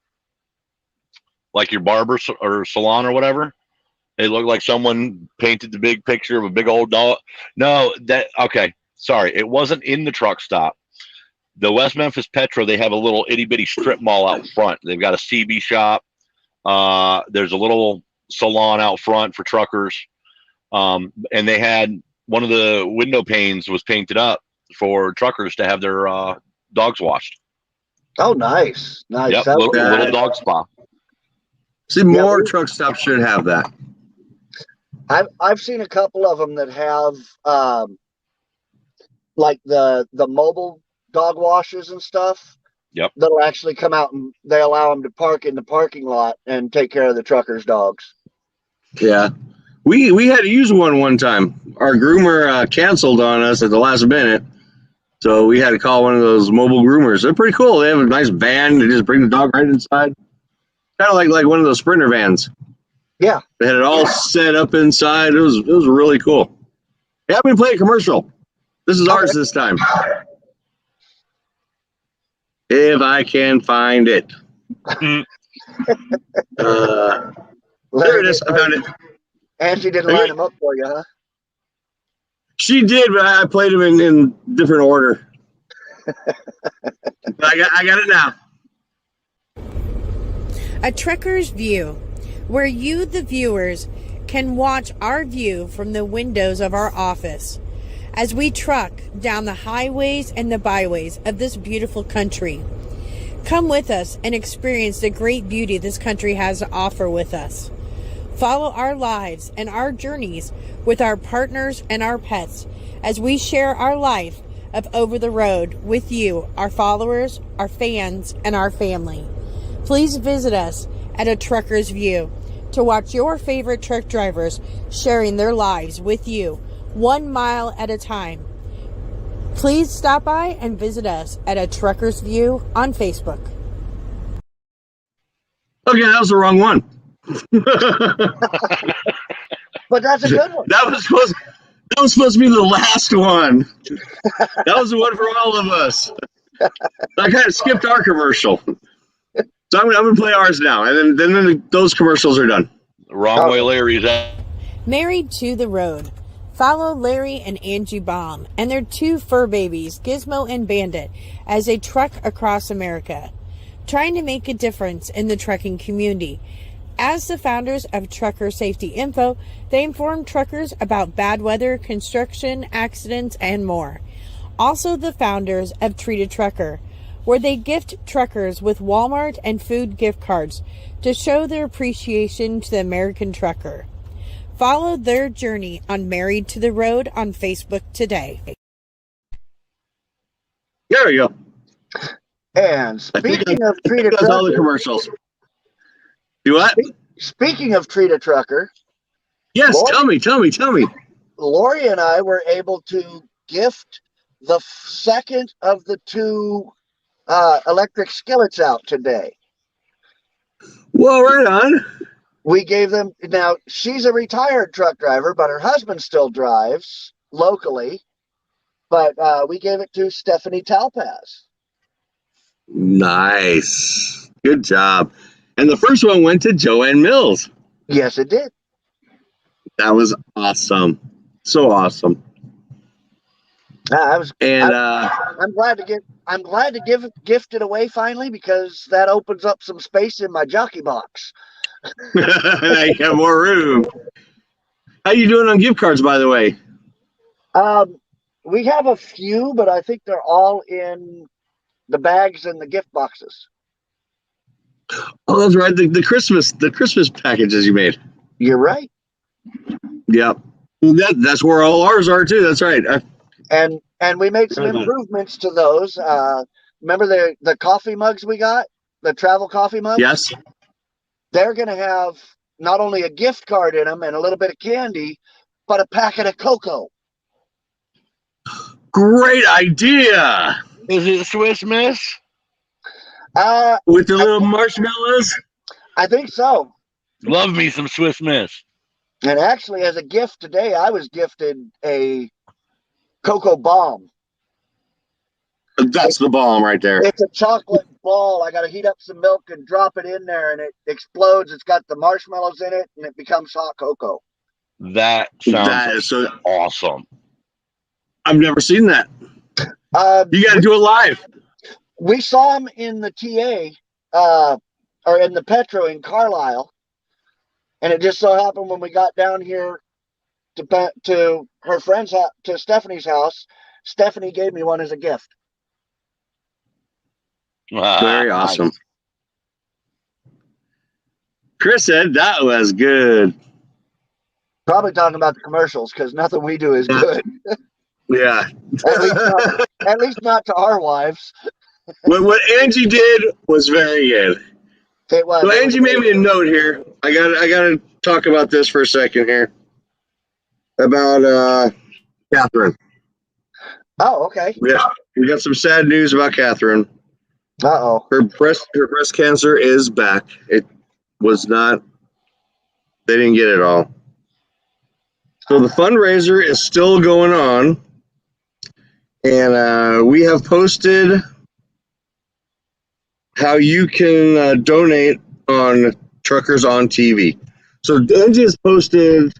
your barber or salon or whatever, it looked like someone painted the big picture of a big old dog. No, okay. Sorry, it wasn't in the truck stop. The West Memphis Petro, they have a little itty bitty strip mall out front. They've got a CB shop. There's a little salon out front for truckers. And they had one of the window panes was painted up for truckers to have their dogs washed. Oh, nice. Yep, That little, would be little nice. dog spa. See, more truck stops should have that. I've seen a couple of them that have like the mobile dog washes and stuff. Yep. That'll actually come out and they allow them to park in the parking lot and take care of the truckers' dogs. Yeah. We had to use one time. Our groomer canceled on us at the last minute. So we had to call one of those mobile groomers. They're pretty cool. They have a nice van. They just bring the dog right inside. Kind of like one of those Sprinter vans. Yeah. They had it all set up inside. It was really cool. Yeah, we play a commercial. This is ours this time. If I can find it. There it is. I found it. Angie didn't line them up for you, huh? She did, but I played them in different order. I got it now. A Trekker's View, where you, the viewers, can watch our view from the windows of our office as we truck down the highways and the byways of this beautiful country. Come with us and experience the great beauty this country has to offer with us. Follow our lives and our journeys with our partners and our pets as we share our life of over the road with you, our followers, our fans, and our family. Please visit us at A Trucker's View to watch your favorite truck drivers sharing their lives with you 1 mile at a time. Please stop by and visit us at A Trucker's View on Facebook. Okay, that was the wrong one. But that's a good one. That was supposed to be the last one. That was the one for all of us. I kind of skipped our commercial. So I'm gonna play ours now, and then those commercials are done. Wrong way, Larry's at. Married to the Road. Follow Larry and Angie Baum and their 2 fur babies, Gizmo and Bandit, as they truck across America, trying to make a difference in the trucking community. As the founders of Trucker Safety Info, they inform truckers about bad weather, construction, accidents, and more. Also the founders of Treat a Trucker, where they gift truckers with Walmart and food gift cards to show their appreciation to the American trucker. Follow their journey on Married to the Road on Facebook today. There we go. And speaking of Treat a That's all the Trucker, commercials. Do what? speaking of Treat a Trucker, Yes, Lori? tell me. Lori and I were able to gift the second of the 2 electric skillets out today. Well, right on. we gave them, now she's a retired truck driver, but her husband still drives locally. But we gave it to Stephanie Talpaz. Nice. Good job. And the first one went to Joanne Mills. Yes, it did. That was awesome. So awesome. I was, And I'm glad to gift it away finally, because that opens up some space in my jockey box. now you have more room. How you doing on gift cards, by the way? We have a few, but I think they're all in the bags and the gift boxes. Oh, that's right. The Christmas packages you made. You're right. Yep. That's where all ours are too. That's right. And we made some improvements to those. Remember the coffee mugs we got? The travel coffee mugs? Yes. They're going to have not only a gift card in them and a little bit of candy, but a packet of cocoa. Great idea. Is it Swiss Miss? With the little marshmallows? I think so. Love me some Swiss Miss. And actually, as a gift today, I was gifted a cocoa bomb. That's the bomb right there. It's a chocolate ball. I got to heat up some milk and drop it in there, and it explodes. It's got the marshmallows in it, and it becomes hot cocoa. That That is sounds so. awesome. I've never seen that. You got to do it live. We saw them in the TA, or in the Petro in Carlisle, and it just so happened when we got down here to her friend's house, to Stephanie's house, Stephanie gave me one as a gift. Very awesome. Chris said that was good. Probably talking about the commercials, because nothing we do is good. Yeah. At least not to our wives. What Angie did was very good. It was. So Angie made me a note here. I gotta talk about this for a second here. About Catherine. Oh, okay. We got some sad news about Catherine. Uh-oh. Her breast cancer is back. It was not. They didn't get it all. So the fundraiser is still going on, and we have posted how you can donate on Truckers on TV. So Angie has posted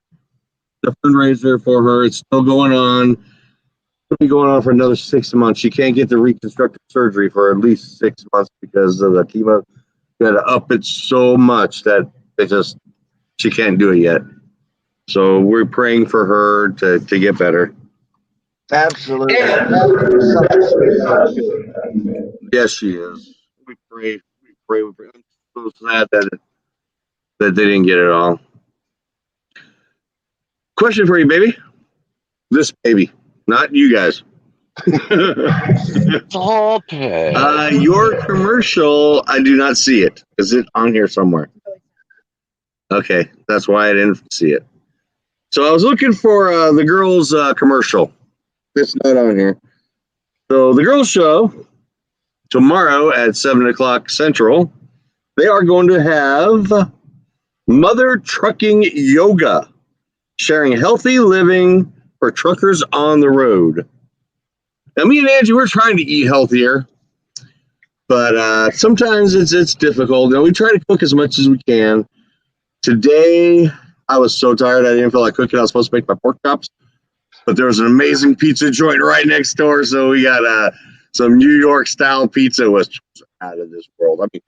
the fundraiser for her. It's still going on. It'll be going on for another 6 months. She can't get the reconstructive surgery for at least 6 months because of the chemo. You got to up it so much that she can't do it yet. So we're praying for her to get better. Absolutely. Yes, she is. We pray. I'm so sad that they didn't get it all. Question for you, baby. This baby, not you guys. Stop it. Your commercial, I do not see it. Is it on here somewhere? Okay, that's why I didn't see it. So I was looking for the girls' commercial. It's not on here. So the girls' show tomorrow at 7 o'clock Central, they are going to have Mother Trucking Yoga, sharing healthy living for truckers on the road. Now, me and Angie, we're trying to eat healthier, but sometimes it's difficult. We try to cook as much as we can. Today, I was so tired, I didn't feel like cooking. I was supposed to make my pork chops, but there was an amazing pizza joint right next door, so we got some New York-style pizza. It was out of this world. I mean,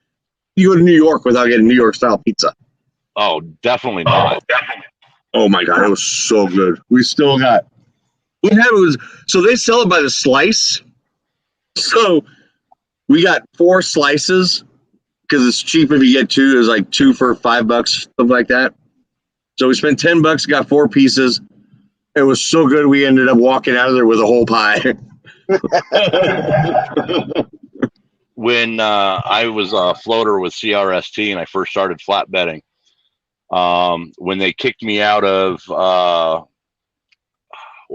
you go to New York without getting New York-style pizza. Oh, definitely not. Oh my God, it was so good. We still got. So they sell it by the slice. So we got 4 slices because it's cheap if you get 2. It was like 2 for $5, something like that. So we spent $10, got 4 pieces. It was so good. We ended up walking out of there with a whole pie. When I was a floater with CRST and I first started flatbedding, when they kicked me out of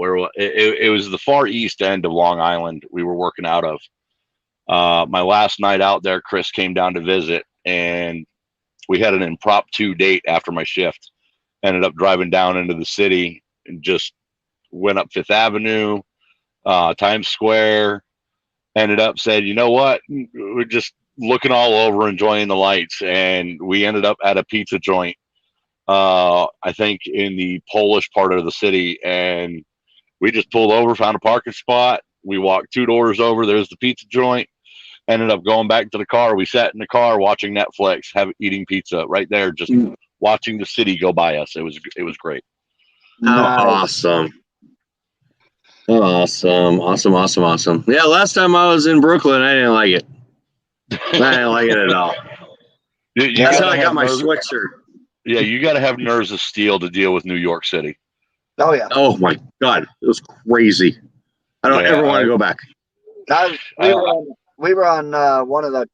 it was the far east end of Long Island we were working out of. My last night out there, Chris came down to visit, and we had an impromptu date after my shift. Ended up driving down into the city and just went up Fifth Avenue, Times Square. Ended up said, you know what? We're just looking all over, enjoying the lights, and we ended up at a pizza joint. I think in the Polish part of the city, and we just pulled over, found a parking spot. We walked 2 doors over. There's the pizza joint. Ended up going back to the car. We sat in the car watching Netflix, eating pizza right there, just watching the city go by us. It was great. Awesome. Awesome. Yeah, last time I was in Brooklyn, I didn't like it. I didn't like it at all. That's how I got my sweatshirt. Yeah, you got to have nerves of steel to deal with New York City. Oh yeah. Oh my God, it was crazy. I don't ever want to go back. We were on one of the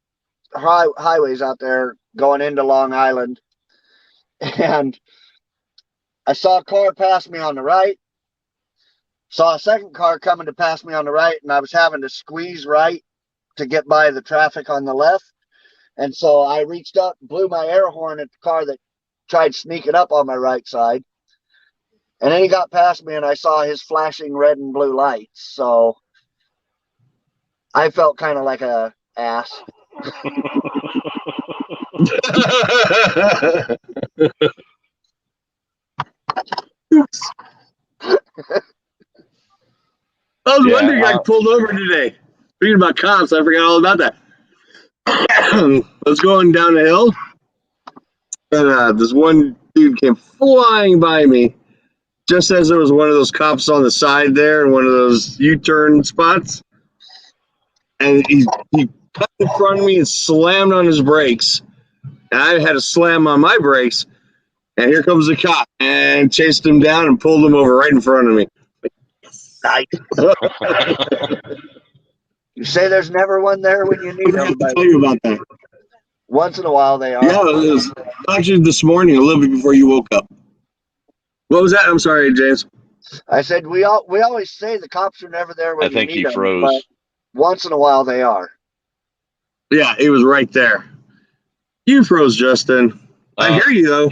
highways out there going into Long Island, and I saw a car pass me on the right. Saw a second car coming to pass me on the right, and I was having to squeeze right to get by the traffic on the left. And so I reached up, blew my air horn at the car that tried sneaking up on my right side. And then he got past me, and I saw his flashing red and blue lights. So I felt kind of like a ass. I was wondering, I pulled over today. Speaking about cops, I forgot all about that. I was going down the hill, and this one dude came flying by me just as there was one of those cops on the side there in one of those U-turn spots. And he cut in front of me and slammed on his brakes. And I had to slam on my brakes. And here comes the cop and chased him down and pulled him over right in front of me. Nice. You say there's never one there when you need I them. have to tell you about that. Once in a while they are. Yeah, it was actually this morning, a little bit before you woke up. What was that? I'm sorry, James. I said we always say the cops are never there when I think you need he them, froze. but once in a while they are. Yeah, he was right there. You froze, Justin. I hear you though.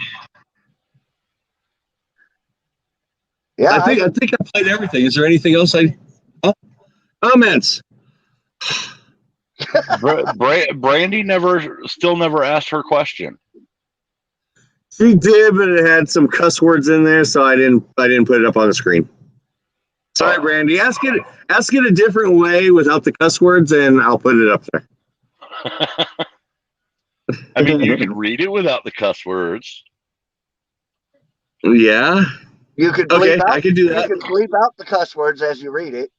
Yeah, I think I played everything. Is there anything else comments? Brandy still never asked her question. She did, but it had some cuss words in there, so I didn't put it up on the screen. Sorry, Brandy. Ask it a different way without the cuss words, and I'll put it up there. I mean, you can read it without the cuss words. Yeah. you could Okay, bleep out, I can do that. You can bleep out the cuss words as you read it.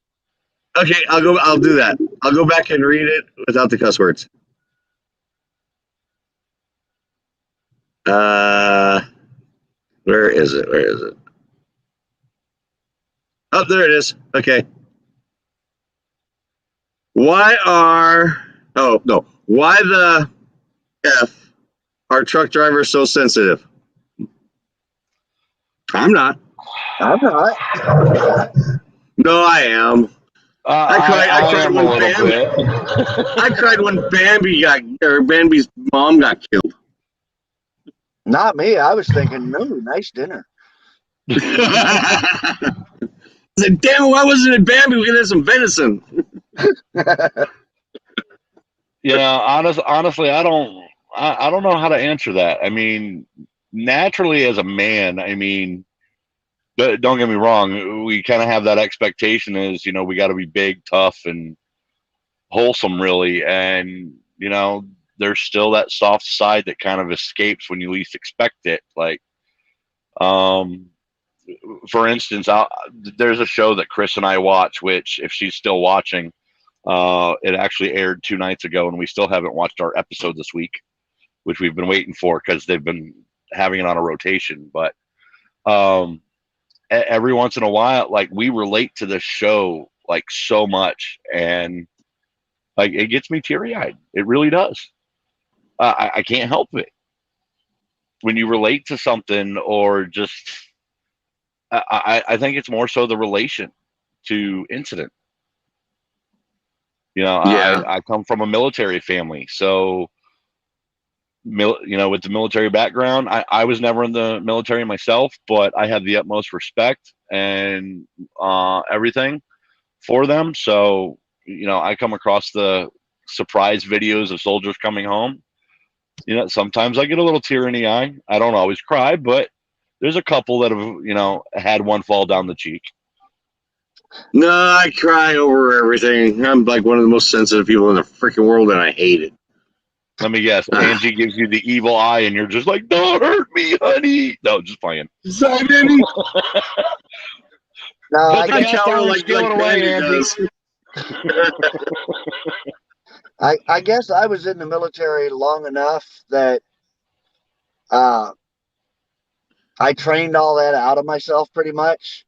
Okay, I'll do that. I'll go back and read it without the cuss words. Where is it? Oh, there it is. Okay. Why the F are truck drivers so sensitive? I'm not. I'm not. No, I am. I cried am when a little bit. I cried when Bambi's mom got killed. Not me. I was thinking, no, nice dinner. I said, damn it, why wasn't it Bambi? We could have some venison. You know, honestly, I don't know how to answer that. I mean, naturally as a man, I mean, don't get me wrong, we kind of have that expectation is, you know, we got to be big, tough, and wholesome, really. And, you know, there's still that soft side that kind of escapes when you least expect it. Like, for instance, there's a show that Chris and I watch, which if she's still watching, it actually aired 2 nights ago, and we still haven't watched our episode this week, which we've been waiting for because they've been having it on a rotation. But every once in a while, like, we relate to this show like so much, and like it gets me teary-eyed. It really does. I can't help it. When you relate to something, or just, I think it's more so the relation to incident. You know, Yeah. I come from a military family, so with the military background. I was never in the military myself, but I have the utmost respect and everything for them. So, I come across the surprise videos of soldiers coming home. Sometimes I get a little tear in the eye. I don't always cry, but there's a couple that have, had one fall down the cheek. No, I cry over everything. I'm like one of the most sensitive people in the freaking world, and I hate it. Let me guess. Angie gives you the evil eye, and you're just like, "Don't hurt me, honey." No, just playing. Sorry, Andy. No, Put I the guess, gas cower down and like steal it away, Andy Angie. does. I guess I was in the military long enough that I trained all that out of myself pretty much.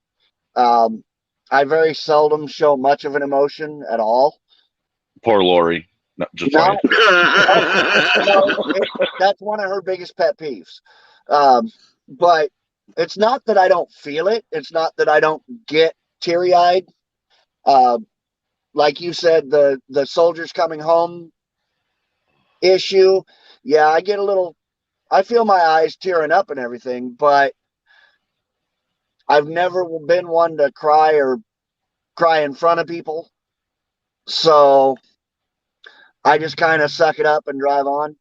I very seldom show much of an emotion at all. Poor Lori. No, just No, playing. that's one of her biggest pet peeves. But it's not that I don't feel it. It's not that I don't get teary-eyed. Like you said, the soldiers coming home issue. Yeah, I feel my eyes tearing up and everything, but I've never been one to cry in front of people. So I just kind of suck it up and drive on.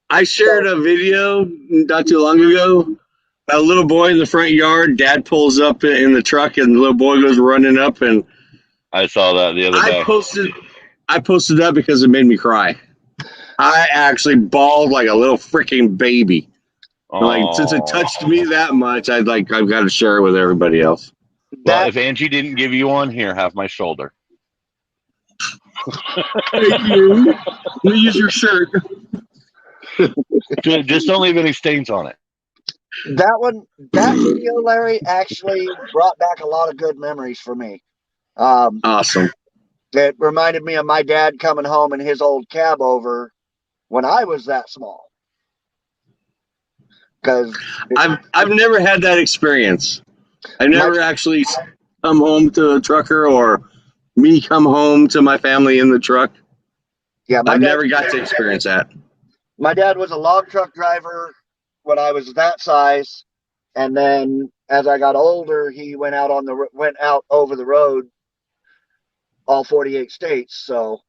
I shared a video not too long ago. A little boy in the front yard. Dad pulls up in the truck, and the little boy goes running up. And I saw that the other day. I posted that because it made me cry. I actually bawled like a little freaking baby. Like, since it touched me that much, I've got to share it with everybody else. Well, if Angie didn't give you one, here, have my shoulder. Thank you. Let me use your shirt. Just don't leave any stains on it. That video, Larry, actually brought back a lot of good memories for me. Awesome. It reminded me of my dad coming home in his old cab over when I was that small. Because I've never had that experience. I've never actually come home to a trucker or me come home to my family in the truck. Yeah, I've never got to experience that. My dad was a log truck driver when I was that size, and then as I got older, he went out over the road, all 48 states. So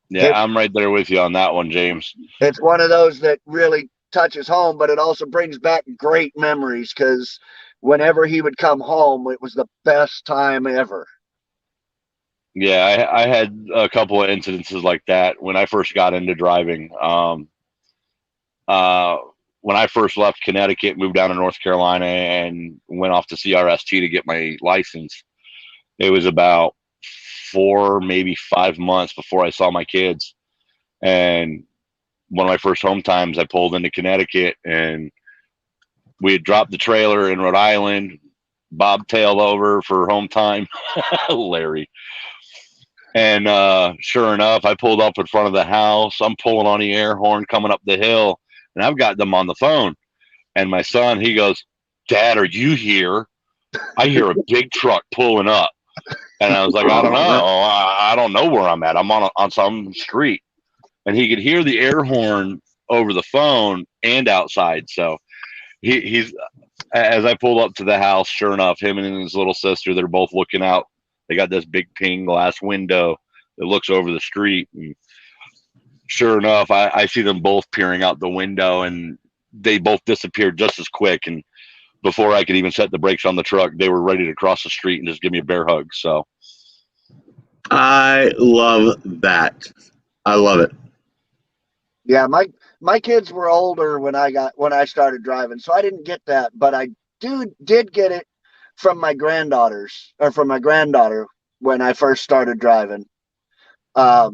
yeah, I'm right there with you on that one, James. It's one of those that really touches home, but it also brings back great memories because whenever he would come home, it was the best time ever. Yeah, I had a couple of incidences like that when I first got into driving. When I first left Connecticut, moved down to North Carolina, and went off to CRST to get my license, it was about 4, maybe 5 months before I saw my kids. And one of my first home times, I pulled into Connecticut, and we had dropped the trailer in Rhode Island, bobtailed over for home time. Larry. And sure enough, I pulled up in front of the house. I'm pulling on the air horn coming up the hill, and I've got them on the phone. And my son, he goes, "Dad, are you here? I hear a big truck pulling up." And I was like, "I don't know. I don't know where I'm at. I'm on some street." And he could hear the air horn over the phone and outside. So he's as I pulled up to the house, sure enough, him and his little sister, they're both looking out. They got this big pane glass window that looks over the street. And sure enough, I see them both peering out the window, and they both disappeared just as quick. And before I could even set the brakes on the truck, they were ready to cross the street and just give me a bear hug. So I love that. I love it. Yeah, my kids were older when I started driving, so I didn't get that, but I did get it from my granddaughter when I first started driving. But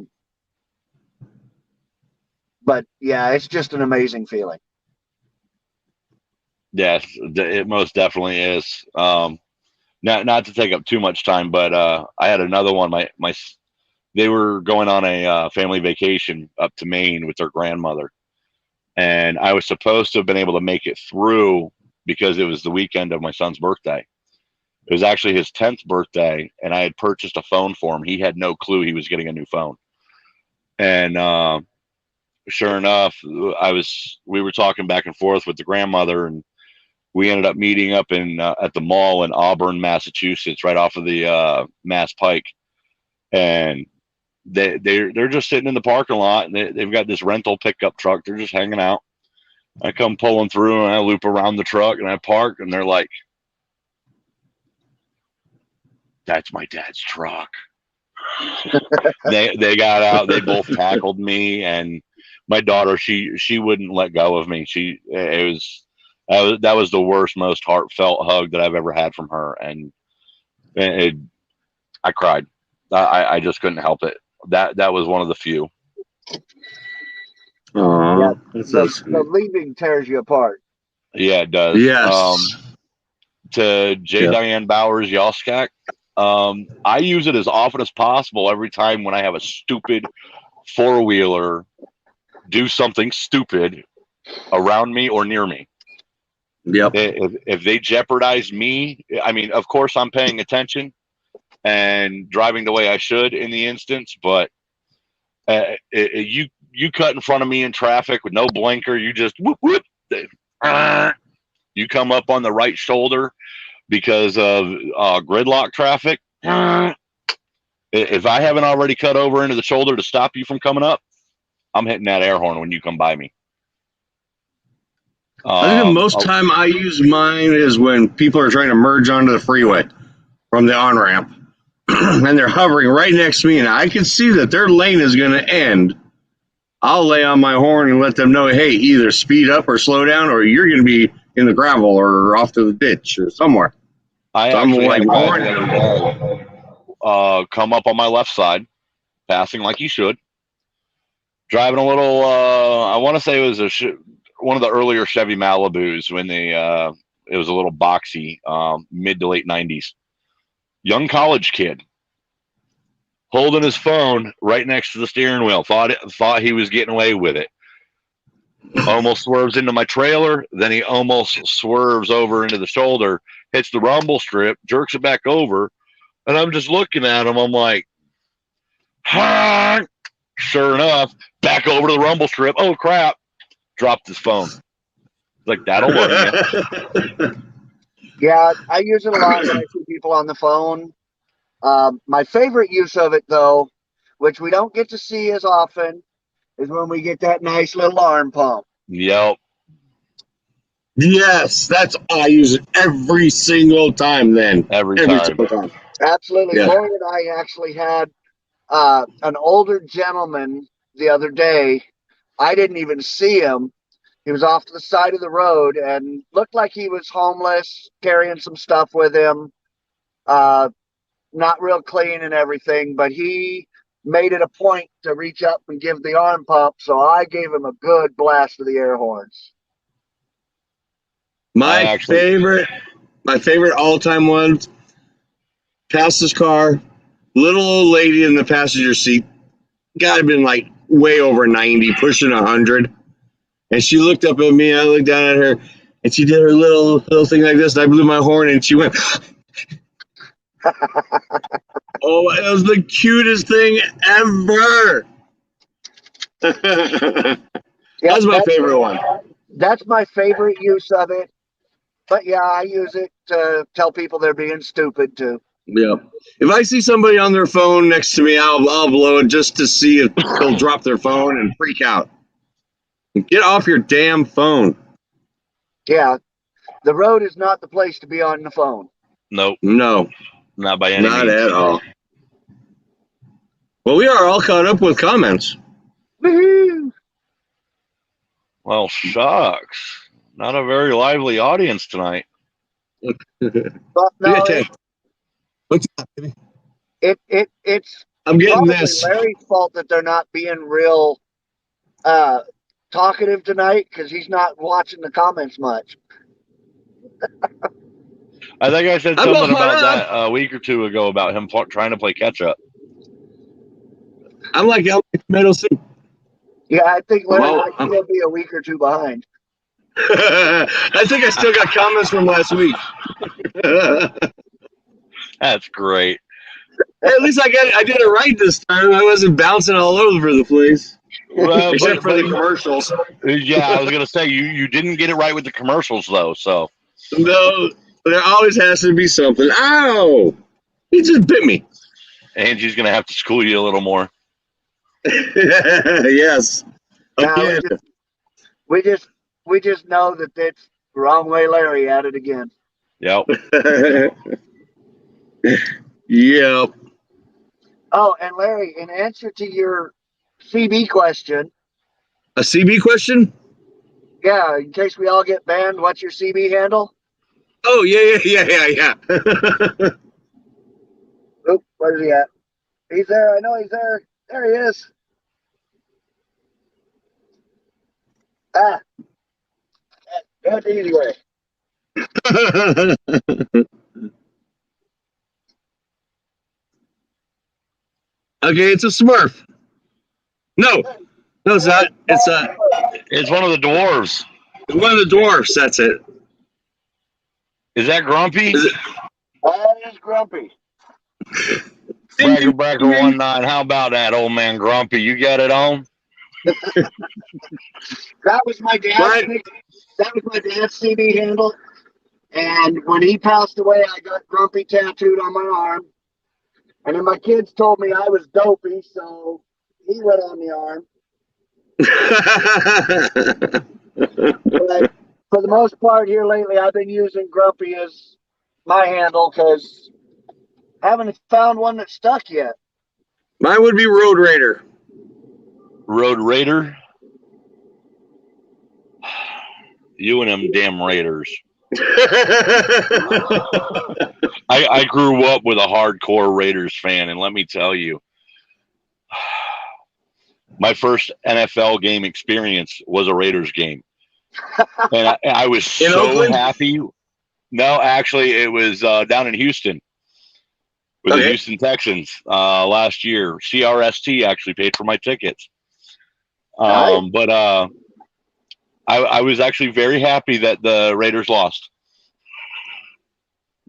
yeah, it's just an amazing feeling. yes, it most definitely is. Not to take up too much time, but I had another one. They were going on a family vacation up to Maine with their grandmother, and I was supposed to have been able to make it through because it was the weekend of my son's birthday. It was actually his 10th birthday, and I had purchased a phone for him. He had no clue he was getting a new phone. And sure enough, we were talking back and forth with the grandmother, and we ended up meeting up in at the mall in Auburn, Massachusetts, right off of the Mass Pike. And they're just sitting in the parking lot, and they've got this rental pickup truck. They're just hanging out. I come pulling through, and I loop around the truck, and I park, and they're like, "That's my dad's truck." They got out. They both tackled me, and my daughter, she wouldn't let go of me. That was the worst, most heartfelt hug that I've ever had from her, and I cried. I just couldn't help it. That was one of the few. Aww, The leaving tears you apart. Yeah, it does. Yes. To J. Diane Bowers Yoskak, I use it as often as possible every time when I have a stupid four-wheeler do something stupid around me or near me. Yep. If they jeopardize me, I mean, of course I'm paying attention and driving the way I should in the instance, but you cut in front of me in traffic with no blinker, you just whoop, whoop, you come up on the right shoulder because of gridlock traffic. If I haven't already cut over into the shoulder to stop you from coming up, I'm hitting that air horn when you come by me. I think the most time I use mine is when people are trying to merge onto the freeway from the on-ramp, and they're hovering right next to me, and I can see that their lane is going to end. I'll lay on my horn and let them know, hey, either speed up or slow down, or you're going to be in the gravel or off to the ditch or somewhere. I So actually had a guy come up on my left side, passing like he should, driving a little, I want to say it was one of the earlier Chevy Malibus when it was a little boxy, mid to late 90s. Young college kid holding his phone right next to the steering wheel, thought he was getting away with it. Almost swerves into my trailer, then he almost swerves over into the shoulder, hits the rumble strip, jerks it back over, and I'm just looking at him. I'm like, ha! Sure enough, back over to the rumble strip. Oh crap! Dropped his phone. Like, that'll learn you. Yeah, I use it a lot when I see people on the phone. My favorite use of it, though, which we don't get to see as often, is when we get that nice little arm pump. Yep. Yes, I use it every single time then. Every single time. Absolutely. Yeah. Lori and I actually had an older gentleman the other day. I didn't even see him. He was off to the side of the road and looked like he was homeless, carrying some stuff with him. Not real clean and everything, but he made it a point to reach up and give the arm pump, so I gave him a good blast of the air horns. My favorite all-time ones, past this car, little old lady in the passenger seat, gotta have been like way over 90, pushing 100. And she looked up at me, I looked down at her, and she did her little thing like this, and I blew my horn, and she went, oh, it was the cutest thing ever. That's my favorite one. That's my favorite use of it. But yeah, I use it to tell people they're being stupid too. Yeah. If I see somebody on their phone next to me, I'll blow it just to see if they'll drop their phone and freak out. Get off your damn phone. Yeah. The road is not the place to be on the phone. Nope. No. Not by any means. Not at all. Well, we are all caught up with comments. Woohoo! Well, shucks. Not a very lively audience tonight. But no, What's up, baby? it's I'm getting probably this. Larry's fault that they're not being real talkative tonight because he's not watching the comments much. I think I said I'm something not about up. that a week or two ago about him trying to play catch up. I'm like tomato soup. Yeah, I think Larry Well, might still be a week or two behind. I think I still got comments from last week. That's great. At least I did it right this time. I wasn't bouncing all over the place. Well, Except for the commercials. yeah, I was gonna say you didn't get it right with the commercials though. So No, there always has to be something. Ow! He just bit me. Angie's gonna have to school you a little more. Yes. Now, Again. we just know that it's wrong way Larry at it again. Yep. Yep. Oh, and Larry, in answer to your CB question, A CB question? yeah, in case we all get banned, what's your CB handle? Oh, yeah. Oop, where's he at? He's there. I know he's there. There he is. Ah. Do it the easy way. Okay, it's a Smurf. No, it's not. It's one of the dwarves. One of the dwarfs. That's it. Is that Grumpy? Is it? That is Grumpy. Bragger 19. How about that, old man Grumpy? You got it on? That was my dad's. That was my dad's CB handle. And when he passed away, I got Grumpy tattooed on my arm. And then my kids told me I was dopey, so he went on the arm. But for the most part here lately, I've been using Grumpy as my handle because I haven't found one that stuck yet. Mine would be Road Raider. Road Raider? You and them damn Raiders. I grew up with a hardcore Raiders fan, and let me tell you, my first NFL game experience was a Raiders game. And I was so happy. No, actually, it was down in Houston with the Houston Texans last year. CRST actually paid for my tickets. But I was actually very happy that the Raiders lost.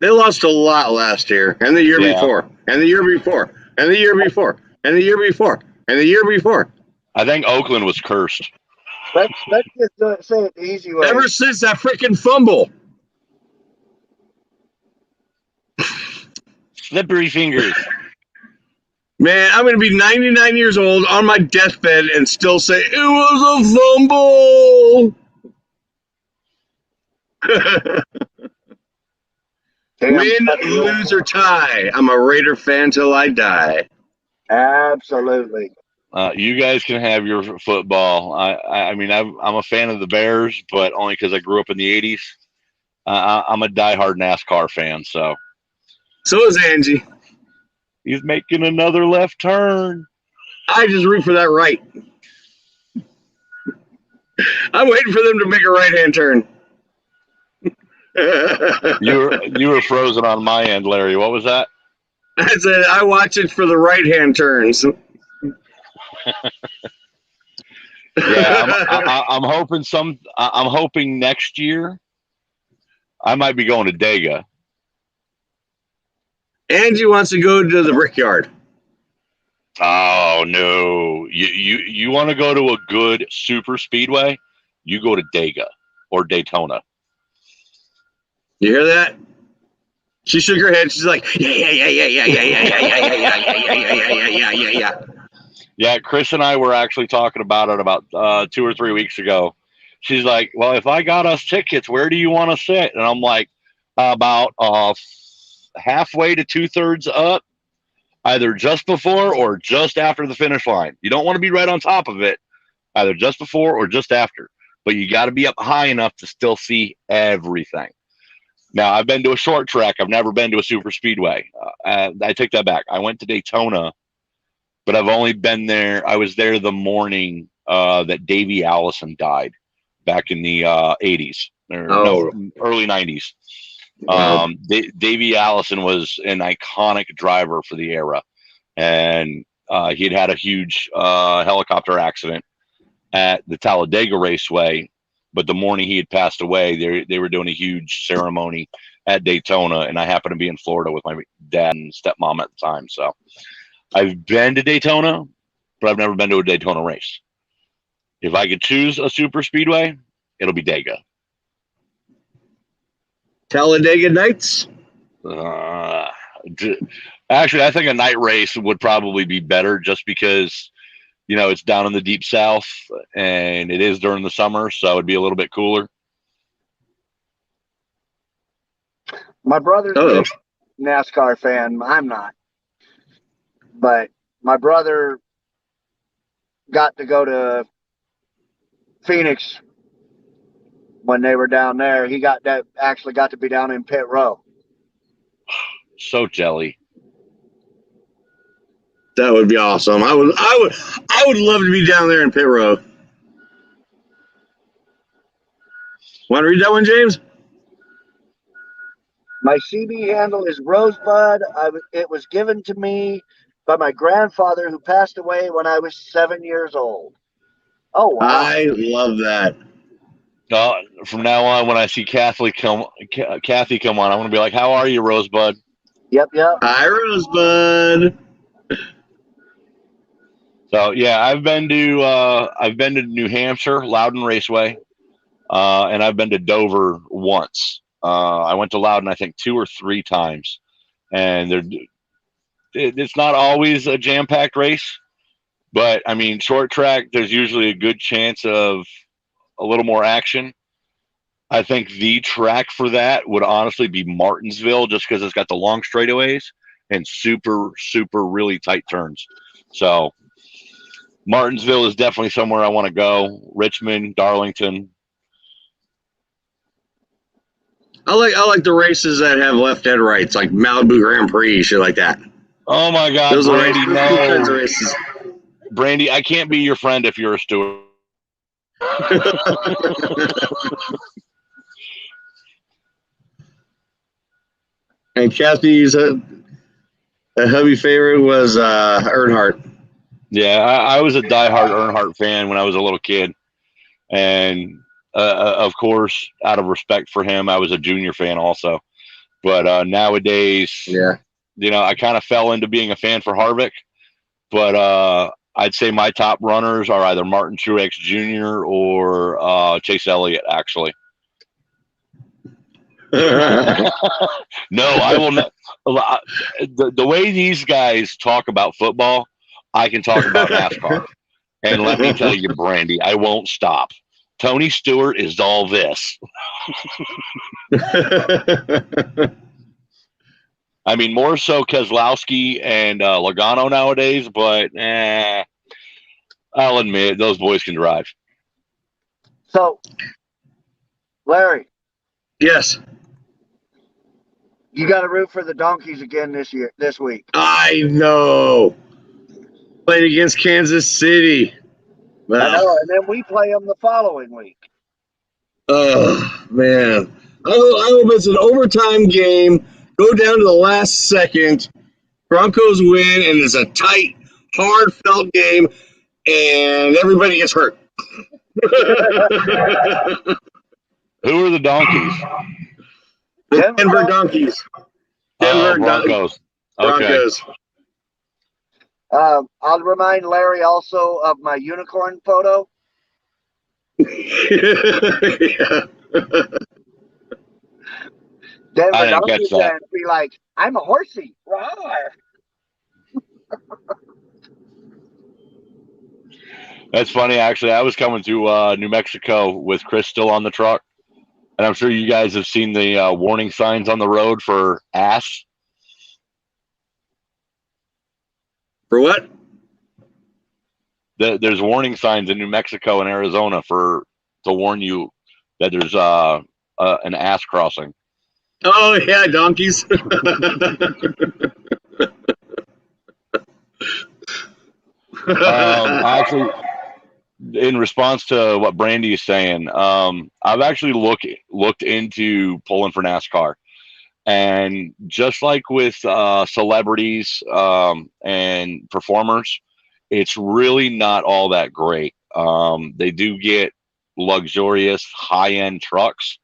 They lost a lot last year, and the year before, and the year before, and the year before, and the year before, and the year before. I think Oakland was cursed. Let's just say it the easy way. Ever since that freaking fumble. Slippery fingers. Man, I'm going to be 99 years old on my deathbed and still say, it was a fumble. Win, lose, or tie. I'm a Raider fan till I die. Absolutely. You guys can have your football. I mean, I'm a fan of the Bears, but only because I grew up in the 80s. I'm a diehard NASCAR fan, so. So is Angie. He's making another left turn. I just root for that right. I'm waiting for them to make a right-hand turn. You were frozen on my end, Larry. What was that? I said I watch it for the right-hand turns. Yeah, I'm hoping I'm hoping next year I might be going to Dega. Angie wants to go to the Brickyard. Oh no! You want to go to a good super speedway? You go to Dega or Daytona. You hear that? She shook her head. She's like, yeah. Yeah, Chris and I were actually talking about it about 2 or 3 weeks ago. She's like, well, if I got us tickets, where do you want to sit? And I'm like, about halfway to 2/3 up, either just before or just after the finish line. You don't want to be right on top of it, either just before or just after. But you got to be up high enough to still see everything. Now, I've been to a short track. I've never been to a super speedway. I take that back. I went to Daytona, but I've only been there. I was there the morning that Davey Allison died back in the 80s or early 90s. Wow. Davey Allison was an iconic driver for the era, and he'd had a huge helicopter accident at the Talladega Raceway. But the morning he had passed away, they were doing a huge ceremony at Daytona, and I happen to be in Florida with my dad and stepmom at the time. So I've been to Daytona, but I've never been to a Daytona race. If I could choose a super speedway, it'll be Dega. Talladega Nights. Actually, I think a night race would probably be better, just because, you know, it's down in the deep south and it is during the summer, so it'd be a little bit cooler. My brother's a NASCAR fan. I'm not. But my brother got to go to Phoenix when they were down there. He actually got to be down in pit row. So jelly. That would be awesome. I would love to be down there in pit row. Want to read that one, James? My CB handle is Rosebud. It was given to me by my grandfather, who passed away when I was 7 years old. Oh, wow. I love that. From now on, when I see Kathy come on, I'm going to be like, "How are you, Rosebud?" Yep. Hi, Rosebud. So yeah, I've been to New Hampshire, Loudon Raceway, and I've been to Dover once. I went to Loudon, I think, 2 or 3 times, and it's not always a jam-packed race, but I mean, short track, there's usually a good chance of a little more action. I think the track for that would honestly be Martinsville, just because it's got the long straightaways and super, super really tight turns. So Martinsville is definitely somewhere I want to go. Richmond, Darlington. I like the races that have left and rights, like Malibu Grand Prix, shit like that. Oh my God, Those Brandy, are cool kinds of races. Brandy, I can't be your friend if you're a steward. And Kathy's hubby favorite was Earnhardt. Yeah, I was a diehard Earnhardt fan when I was a little kid, and of course, out of respect for him, I was a Junior fan also. But nowadays, yeah, you know, I kind of fell into being a fan for Harvick. But I'd say my top runners are either Martin Truex Jr. or Chase Elliott, actually. No, I will not. The way these guys talk about football, I can talk about NASCAR. And let me tell you, Brandy, I won't stop. Tony Stewart is all this. I mean, more so Keselowski and Logano nowadays, but I'll admit, those boys can drive. So, Larry. Yes. You got to root for the Donkeys again this week. I know. Played against Kansas City. I know, and then we play them the following week. Oh, man. I hope it's an overtime game. Go down to the last second. Broncos win, and it's a tight, hard-felt game, and everybody gets hurt. Who are the Donkeys? The Denver Donkeys. Denver Broncos. Broncos. Okay. I'll remind Larry also of my unicorn photo. Yeah. Denver Donkeys fans be like, "I'm a horsey." Rawr. That's funny, actually. I was coming to New Mexico with Chris still on the truck, and I'm sure you guys have seen the warning signs on the road for ass. For what? There's warning signs in New Mexico and Arizona to warn you that there's an ass crossing. Oh, yeah, donkeys. Actually, in response to what Brandy is saying, I've actually looked into pulling for NASCAR. And just like with celebrities and performers, it's really not all that great. They do get luxurious high-end trucks,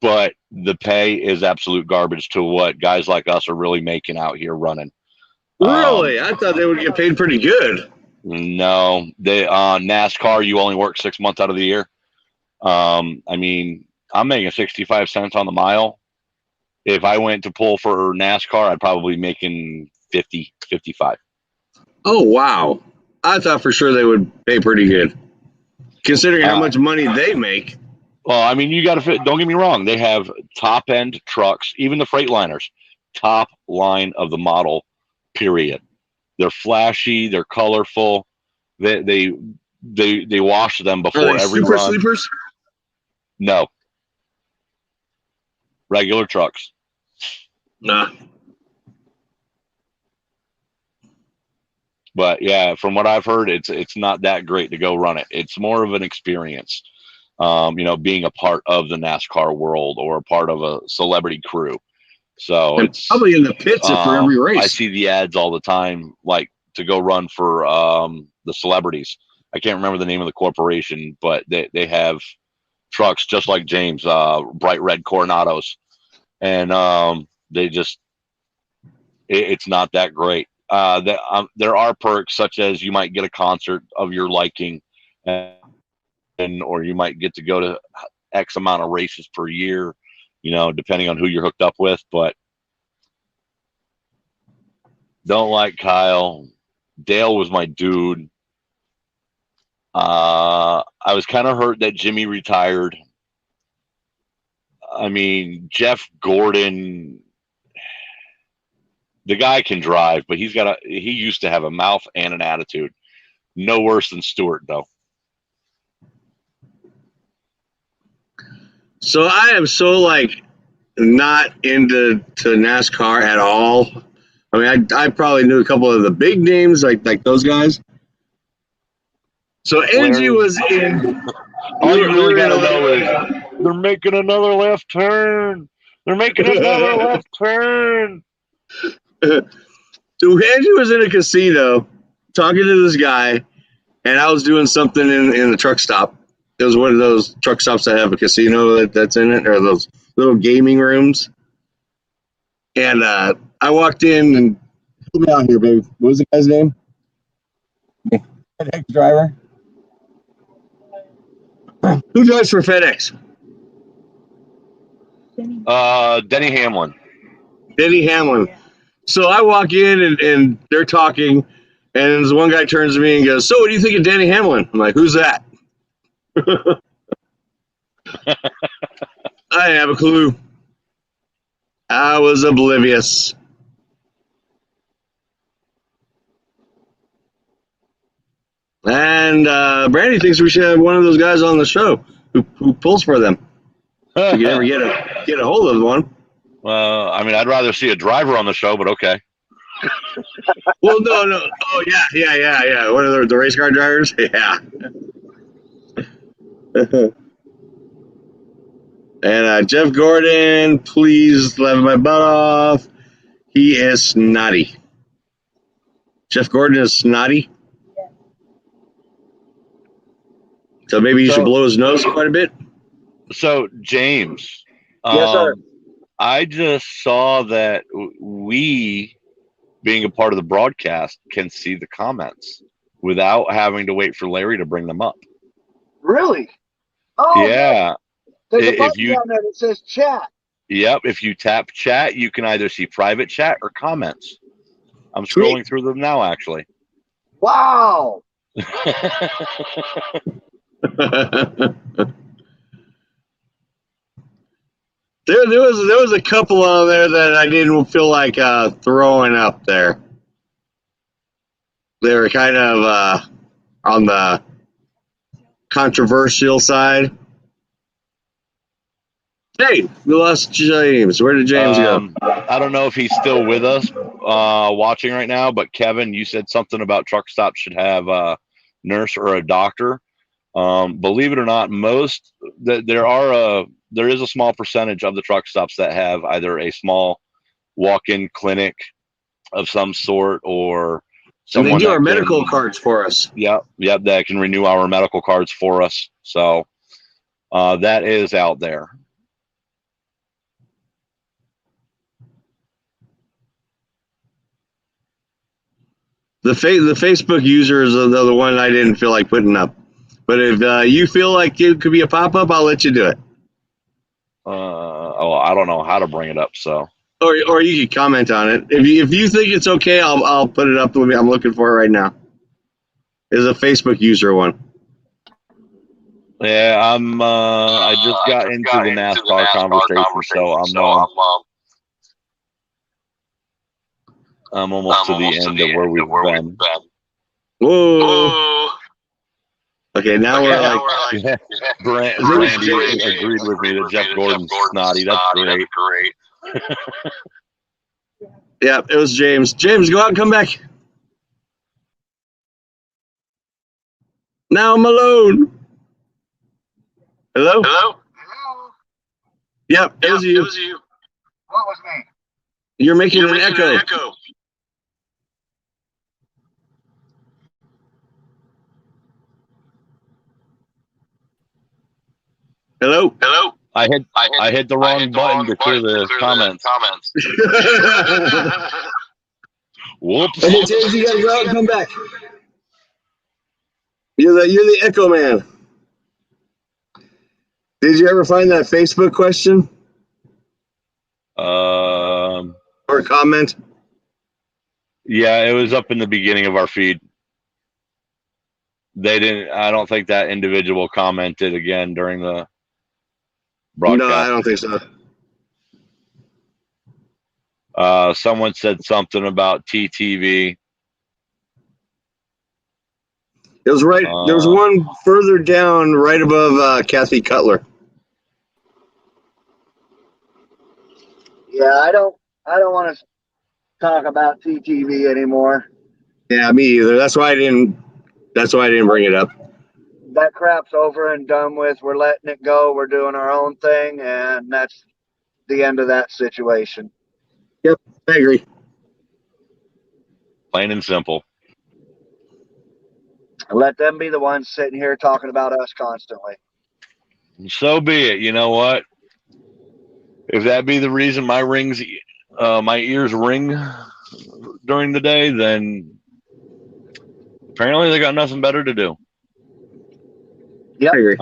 but the pay is absolute garbage to what guys like us are really making out here running. Really? I thought they would get paid pretty good. No, they NASCAR, you only work 6 months out of the year. I mean, I'm making 65 cents on the mile. If I went to pull for NASCAR, I'd probably be making 50, 55. Oh, wow. I thought for sure they would pay pretty good, considering how much money they make. Well, I mean, you got to fit. Don't get me wrong. They have top end trucks, even the Freightliners, top line of the model, period. They're flashy. They're colorful. They wash them before Are they every super run. sleepers? No. Regular trucks. Nah. But yeah, from what I've heard, it's not that great to go run it. It's more of an experience, being a part of the NASCAR world or a part of a celebrity crew. So And it's probably in the pits for every race. I see the ads all the time, like to go run for the celebrities. I can't remember the name of the corporation, but they have trucks just like James, bright red Coronados, and it's not that great. There are perks such as you might get a concert of your liking, or you might get to go to X amount of races per year, depending on who you're hooked up with. But don't like Kyle. Dale was my dude. I was kind of hurt that Jimmy retired. I mean, Jeff Gordon, the guy can drive, but he used to have a mouth and an attitude. No worse than Stewart, though. So I am so not into NASCAR at all. I mean, I probably knew a couple of the big names like those guys. So Angie was in. All you really got to know is they're making another left turn. They're making another left turn. So Angie was in a casino talking to this guy, and I was doing something in the truck stop. It was one of those truck stops that have a casino that's in it, or those little gaming rooms. And I walked in and help me out here, baby. What was the guy's name? FedEx driver. Who drives for FedEx? Denny Hamlin. Denny Hamlin. So I walk in and they're talking, and this one guy turns to me and goes, "So what do you think of Denny Hamlin?" I'm like, "Who's that?" I didn't have a clue. I was oblivious. And Brandy thinks we should have one of those guys on the show who pulls for them. If you can ever get a hold of one. Well, I mean, I'd rather see a driver on the show, but okay. Well, no. Oh, yeah. One of the race car drivers? Yeah. And Jeff Gordon, please let my butt off. He is snotty. Jeff Gordon is snotty. So maybe you should blow his nose quite a bit. So, James. Yes, sir. I just saw that we, being a part of the broadcast, can see the comments without having to wait for Larry to bring them up. Really? Oh, yeah. There's a button down there that says chat. Yep. If you tap chat, you can either see private chat or comments. I'm scrolling through them now, actually. Wow. There was a couple on there that I didn't feel like throwing up there. They were kind of on the controversial side. Hey, we lost James. Where did James go? I don't know if he's still with us watching right now, but Kevin, you said something about truck stops should have a nurse or a doctor. Believe it or not, there is a small percentage of the truck stops that have either a small walk-in clinic of some sort or someone. And they do our medical cards for us. Yep, that can renew our medical cards for us. So that is out there. The Facebook user is the one I didn't feel like putting up. But if you feel like it could be a pop-up, I'll let you do it. I don't know how to bring it up, so. Or you can comment on it. If you think it's okay, I'll put it up. I'm looking for it right now. It's a Facebook user one. Yeah, I just got into the NASCAR conversation, so I'm almost to the end of where we've been. Whoa. Okay, now we're like. Yeah. Brandy agreed with me that Jeff Gordon's snotty. That's great. Yeah, it was James. James, go out and come back. Now I'm alone. Hello? Hello? Yep, it was you. What was me? You're making an echo. Hello? I hit the wrong button to clear the comments. Whoops. Okay, James, you gotta go out and come back. You're the echo man. Did you ever find that Facebook question or comment? Yeah, it was up in the beginning of our feed. They didn't. I don't think that individual commented again during the broadcast. No, I don't think so. Someone said something about TTV. It was right. There was one further down, right above Kathy Cutler. Yeah, I don't want to talk about TTV anymore. Yeah, me either. That's why I didn't bring it up. That crap's over and done with. We're letting it go. We're doing our own thing, and that's the end of that situation. Yep, I agree. Plain and simple. Let them be the ones sitting here talking about us constantly. So be it. You know what? If that be the reason my ears ring during the day, then apparently they got nothing better to do. Yep. I agree.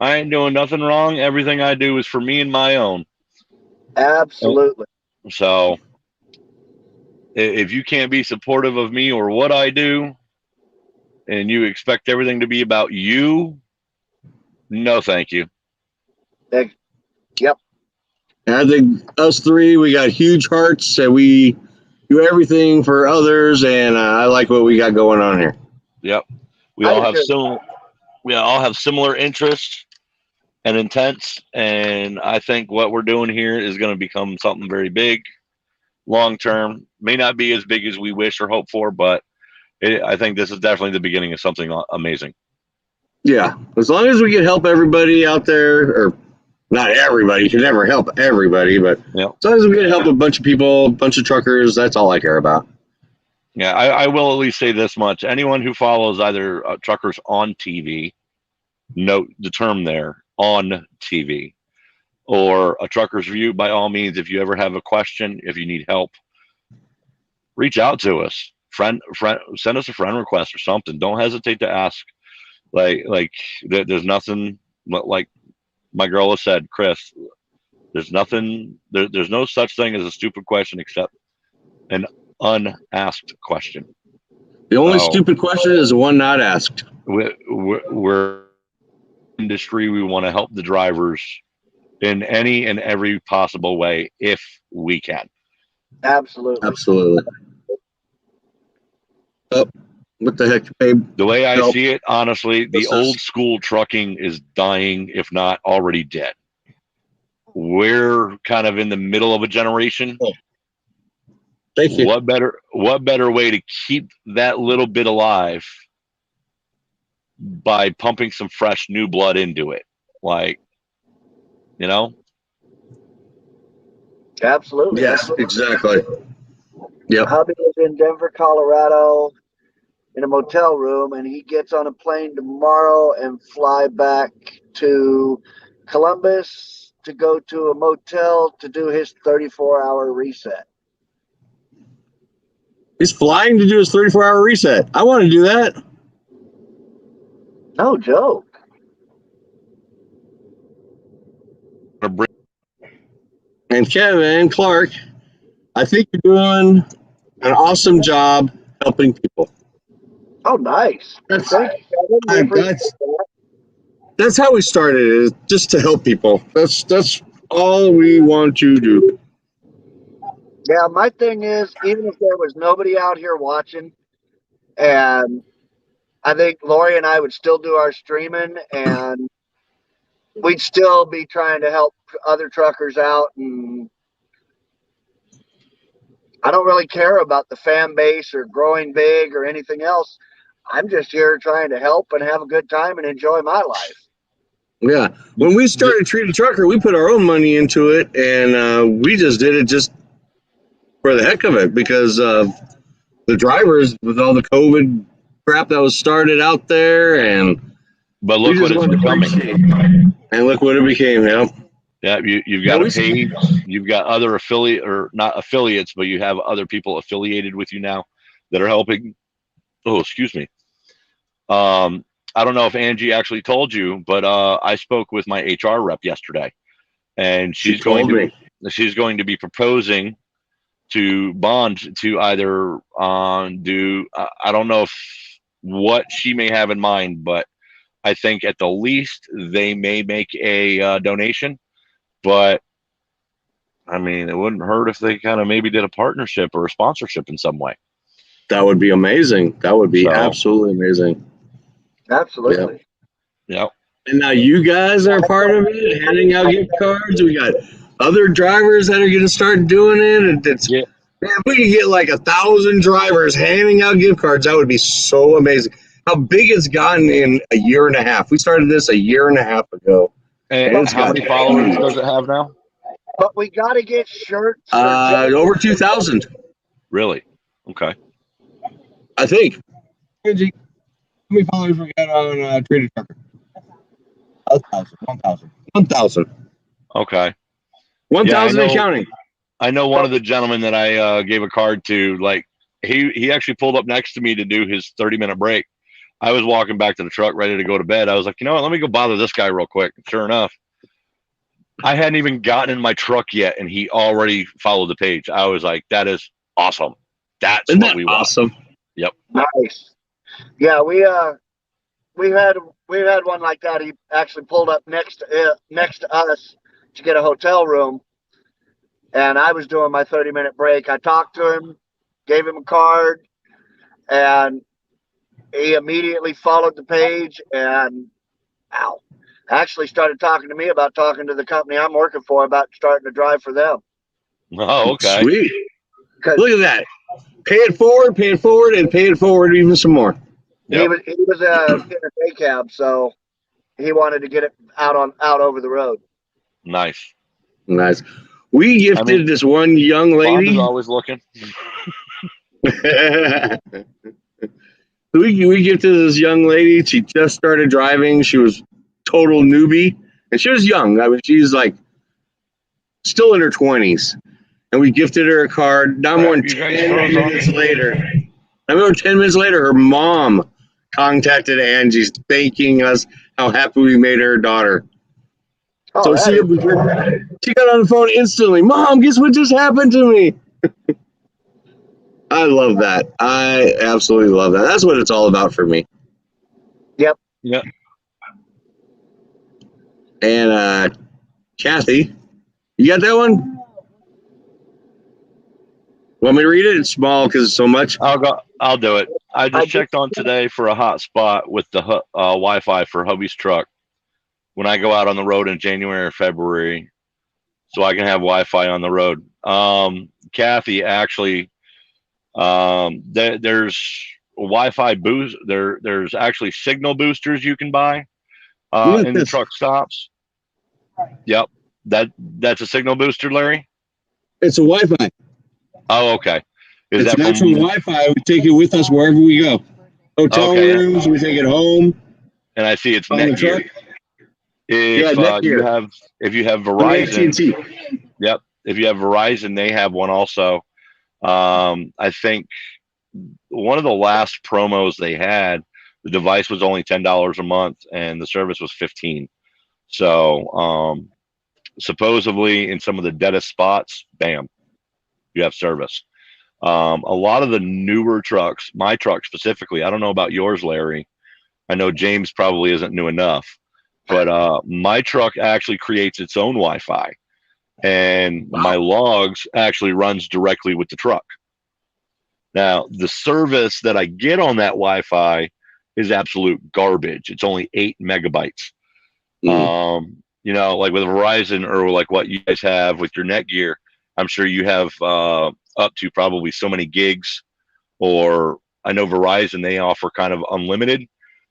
I ain't doing nothing wrong. Everything I do is for me and my own. Absolutely. So if you can't be supportive of me or what I do, and you expect everything to be about you, no, thank you. Yep. I think us three, we got huge hearts, and we do everything for others, and I like what we got going on here. Yep. We all have similar interests and intents, and I think what we're doing here is going to become something very big, long term. May not be as big as we wish or hope for, but I think this is definitely the beginning of something amazing. Yeah, as long as we can help everybody out there, or not everybody, you can never help everybody, but Yep. as long as we can help a bunch of people, a bunch of truckers, that's all I care about. Yeah, I will at least say this much. Anyone who follows either truckers on TV, note the term there, on TV, or a trucker's view, by all means, if you ever have a question, if you need help, reach out to us. Friend, send us a friend request or something. Don't hesitate to ask. Like there's nothing, like my girl has said, Chris, there's nothing, there's no such thing as a stupid question except an unasked question. The only stupid question is the one not asked. We're industry. We want to help the drivers in any and every possible way if we can. Absolutely. Absolutely. Oh, what the heck, babe? The way I see it, honestly, the old school trucking is dying, if not already dead. We're kind of in the middle of a generation. Oh. Thank you. What better way to keep that little bit alive by pumping some fresh new blood into it? Like, you know? Absolutely. Yes, exactly. Yep. Hubby is in Denver, Colorado, in a motel room, and he gets on a plane tomorrow and fly back to Columbus to go to a motel to do his 34-hour reset. He's flying to do his 34-hour reset. I want to do that. No joke. And Kevin Clark, I think you're doing an awesome job helping people. Oh, nice. That's, Thank you, Kevin. We appreciate that's, that. that's how we started, is just to help people. That's all we want to do. Yeah, my thing is, even if there was nobody out here watching, and I think Lori and I would still do our streaming, and we'd still be trying to help other truckers out. And I don't really care about the fan base or growing big or anything else. I'm just here trying to help and have a good time and enjoy my life. Yeah. When we started Treat a Trucker, we put our own money into it, and we just did it just for the heck of it, because the drivers, with all the COVID crap that was started out there, but look what it's becoming. And look what it became. Yeah, you've got a page, you've got other affiliate, or not affiliates, but you have other people affiliated with you now that are helping. Oh, excuse me. I don't know if Angie actually told you, but I spoke with my HR rep yesterday, and she's going to be proposing to bond to either do I don't know what she may have in mind, but I think at the least they may make a donation. But I mean, it wouldn't hurt if they kind of maybe did a partnership or a sponsorship in some way. That would be amazing. That would be absolutely amazing. Absolutely. Yeah. And now you guys are part of it, handing out gift cards. We got other drivers that are going to start doing it. And it's, man, if we could get like 1,000 drivers handing out gift cards, that would be so amazing. How big it's gotten in a year and a half. We started this a year and a half ago. And how many followers does it have now? But we got to get shirts. Over 2,000. Really? Okay. I think. How many followers we got on Treat a Trucker? 1,000. Okay. 1,000 and counting. I know one of the gentlemen that I gave a card to, like, he actually pulled up next to me to do his 30-minute break. I was walking back to the truck ready to go to bed. I was like, you know what, let me go bother this guy real quick. Sure enough, I hadn't even gotten in my truck yet, and he already followed the page. I was like, that is awesome. That's what we want. Awesome. Yep. Nice. Yeah, we've had one like that. He actually pulled up next to us to get a hotel room, and I was doing my 30-minute break. I talked to him, gave him a card, and he immediately followed the page and actually started talking to me about talking to the company I'm working for about starting to drive for them. Oh, okay. Sweet. Look at that. Pay it forward, and pay it forward even some more. Yep. He was getting a day cab, so he wanted to get it out over the road. Nice. We gifted this one young lady. Bond is always looking. We gifted this young lady. She just started driving. She was total newbie, and she was young. I mean, she's like still in her 20s, and we gifted her a card. Not more than 10 minutes later. Her mom contacted Angie, thanking us how happy we made her daughter. Oh, so she got on the phone instantly. Mom, guess what just happened to me? I love that. I absolutely love that. That's what it's all about for me. Yep. And Kathy, you got that one? Want me to read it? It's small because it's so much. I'll do it. I just checked on today for a hot spot with the Wi-Fi for hubby's truck when I go out on the road in January or February, so I can have Wi-Fi on the road. Kathy, actually, there's Wi-Fi boost. There's actually signal boosters you can buy in the truck stops. Yep, that's a signal booster, Larry. It's a Wi-Fi. Oh, okay. It's that actual Wi-Fi. We take it with us wherever we go. Hotel rooms, we take it home. And I see it's Netgear. If you have Verizon, yep. If you have Verizon, they have one also. I think one of the last promos they had, the device was only $10 a month and the service was 15. So supposedly in some of the deadest spots, bam, you have service. A lot of the newer trucks, my truck specifically, I don't know about yours, Larry. I know James probably isn't new enough, but my truck actually creates its own Wi-Fi, and my logs actually runs directly with the truck. Now, the service that I get on that Wi-Fi is absolute garbage. It's only 8 megabytes. You know, like with Verizon or like what you guys have with your Netgear, I'm sure you have up to probably so many gigs, or I know Verizon, they offer kind of unlimited,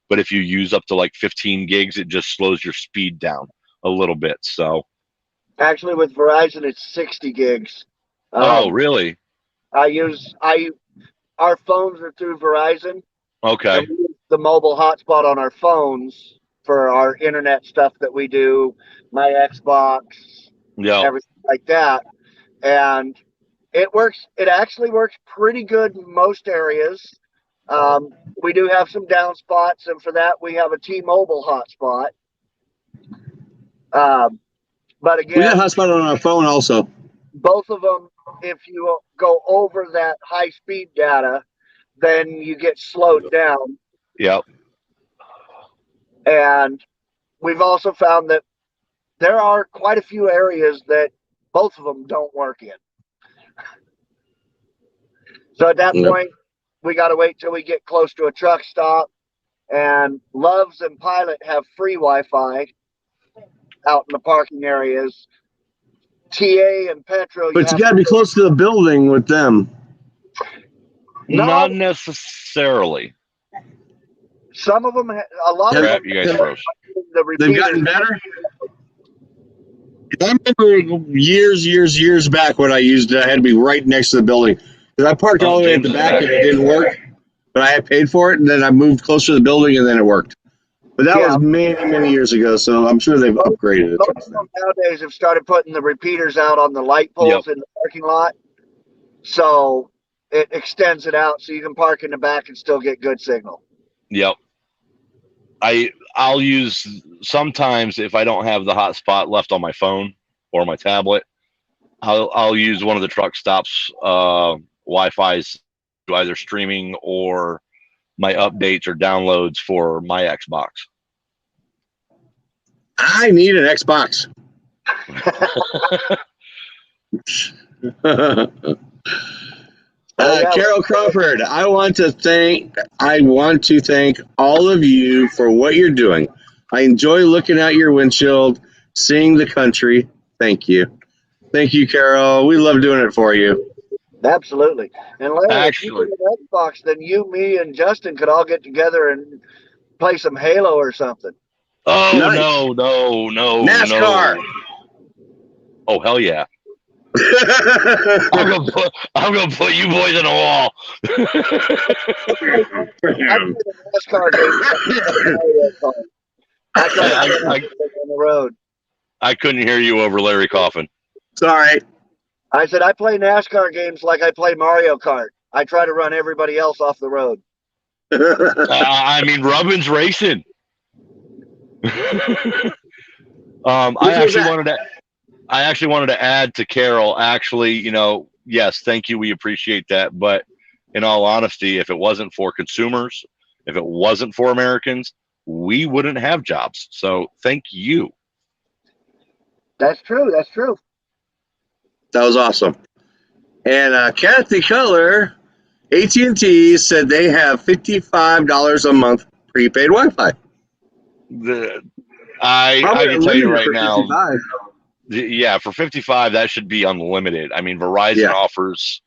but if you use up to like 15 gigs, it just slows your speed down a little bit. So Actually, with Verizon, it's 60 gigs. oh, really? Our phones are through Verizon. Okay. And we use the mobile hotspot on our phones for our internet stuff that we do, my Xbox, Yeah. everything like that. And it actually works pretty good in most areas. We do have some down spots, and for that we have a T-Mobile hotspot. But We got again, a hotspot on our phone also. both of them, if you go over that high speed data, then you get slowed down. Yep. And we've also found that there are quite a few areas that both of them don't work in. So at that point, we got to wait till we get close to a truck stop. And Loves and Pilot have free Wi-Fi out in the parking areas. TA and Petro, But you got to be close to the building with them. No. Not necessarily. Some of them, a lot of Crap, them, you guys froze. They've gotten better. I remember years back when I used it, I had to be right next to the building because I parked all the way at the back and it didn't work. But I had paid for it, and then I moved closer to the building, and then it worked. But that was many years ago, so I'm sure they've upgraded it. Most of them nowadays have started putting the repeaters out on the light poles in the parking lot, so it extends it out so you can park in the back and still get good signal. Yep. I'll use sometimes if I don't have the hotspot left on my phone or my tablet, I'll use one of the truck stops Wi-Fi's to either streaming or my updates or downloads for my Xbox. I need an Xbox. Carol Crawford, I want to thank all of you for what you're doing. I enjoy looking out your windshield, seeing the country. Thank you. Thank you, Carol. We love doing it for you. Absolutely. And Larry, Actually, if you get an Xbox, then you, me, and Justin could all get together and play some Halo or something. oh, Nice. no. NASCAR. No. Oh, hell yeah. I'm gonna put you boys in a wall. I played a NASCAR game. I tried on the road. I couldn't hear you over Larry coughing. Sorry. I said I play NASCAR games like I play Mario Kart. I try to run everybody else off the road. I mean, Rubbin's racing. I actually wanted to add to Carol. Actually, you know, yes, thank you. We appreciate that. But in all honesty, if it wasn't for consumers, if it wasn't for Americans, we wouldn't have jobs. So thank you. That's true. That's true. That was awesome. And Kathy Cutler, AT&T said they have $55 a month prepaid Wi-Fi. I can tell you right now, 55. yeah, for 55, that should be unlimited. I mean, Verizon offers,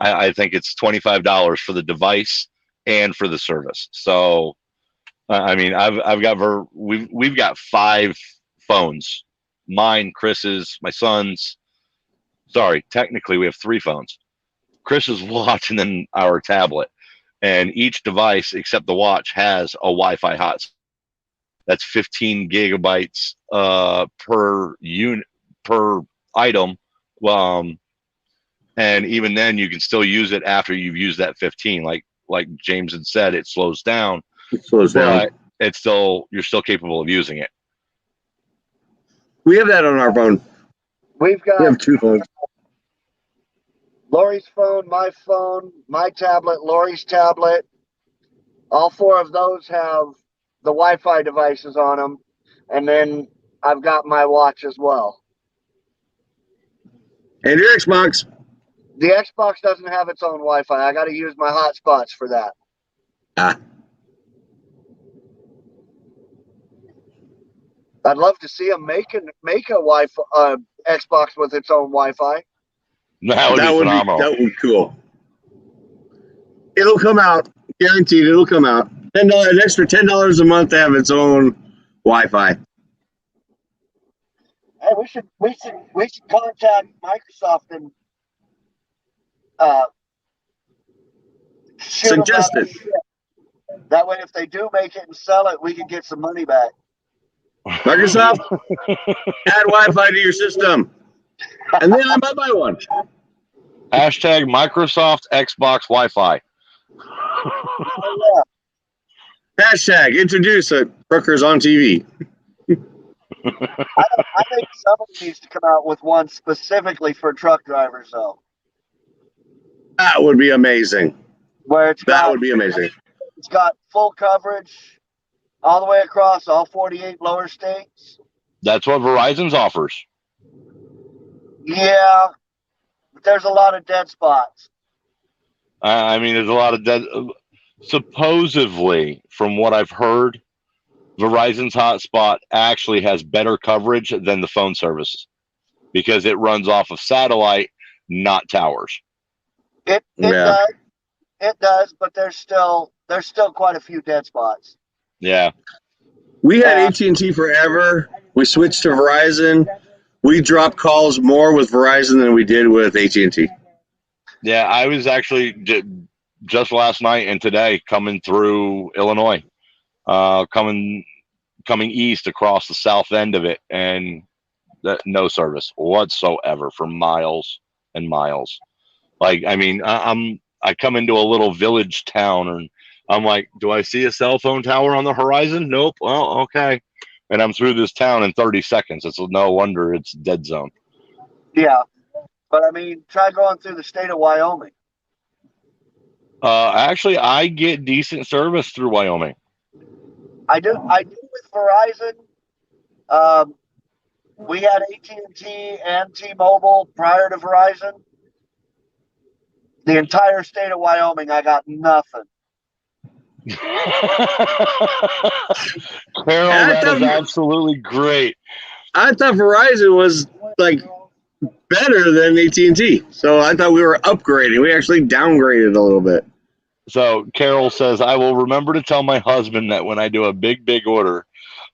I think it's $25 for the device and for the service. So, I mean, we've got 5 phones, mine, Chris's, my son's. Sorry, technically we have 3 phones. Chris's watch and then our tablet, and each device except the watch has a Wi-Fi hotspot. That's 15 gigabytes per unit per item, and And even then, you can still use it after you've used that 15. Like James had said, it slows down, It slows down. but you're still capable of using it. We have that on our phone. We've We got have 2 phones. Lori's phone, my tablet, Lori's tablet. All 4 of those have the Wi-Fi devices on them. And then I've got my watch as well. And your Xbox. The Xbox doesn't have its own Wi-Fi. I got to use my hotspots for that. Ah. I'd love to see them make a Wi-Fi Xbox with its own Wi-Fi. That would be phenomenal. That would be cool. It'll come out. Guaranteed it'll come out. An extra $10 a month to have its own Wi-Fi. Hey, we should contact Microsoft and shoot 'em Suggest out. it. That way, if they do make it and sell it, we can get some money back. Microsoft, add Wi-Fi to your system. And then I might buy one. Hashtag Microsoft Xbox Wi-Fi. Oh, Hashtag introduce it. Truckers on TV. yeah. I think somebody needs to come out with one specifically for truck drivers, though, That would be amazing. where That would be amazing. it's got full coverage all the way across all 48 lower states. That's what Verizon's offers. Yeah, but there's a lot of dead spots. I mean, there's a lot of dead. Supposedly, from what I've heard, Verizon's hotspot actually has better coverage than the phone service because it runs off of satellite, not towers. It does, but there's still quite a few dead spots. Yeah. We had AT&T forever. We switched to Verizon. We dropped calls more with Verizon than we did with AT&T. Yeah, I was actually just last night and today coming through Illinois, coming east across the south end of it, and no service whatsoever for miles and miles. Like, I mean, I come into a little village town, and I'm like, do I see a cell phone tower on the horizon? Nope. Well, okay. And I'm through this town in 30 seconds. It's no wonder it's dead zone. Yeah, but I mean, try going through the state of Wyoming. Actually, I get decent service through Wyoming. I do with Verizon. We had AT&T and T-Mobile prior to Verizon. The entire state of Wyoming, I got nothing. Carol, that is absolutely great. I thought Verizon was like better than AT&T, so I thought we were upgrading. We actually downgraded a little bit. So Carol says, I will remember to tell my husband that when I do a big order,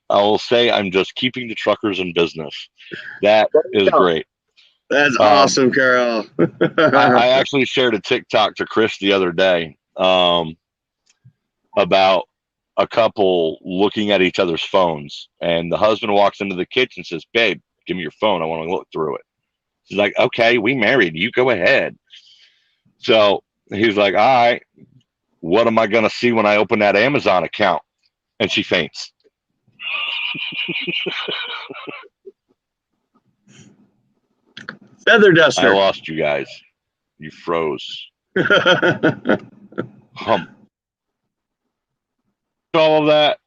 I will say I'm just keeping the truckers in business. That is great. That's awesome, Carol. I actually shared a TikTok to Chris the other day about a couple looking at each other's phones, and the husband walks into the kitchen and says, babe, give me your phone. I want to look through it. She's like, okay, we married. You go ahead. So he's like, all right, what am I going to see when I open that Amazon account? And she faints. Feather duster. I lost you guys. You froze. All of that.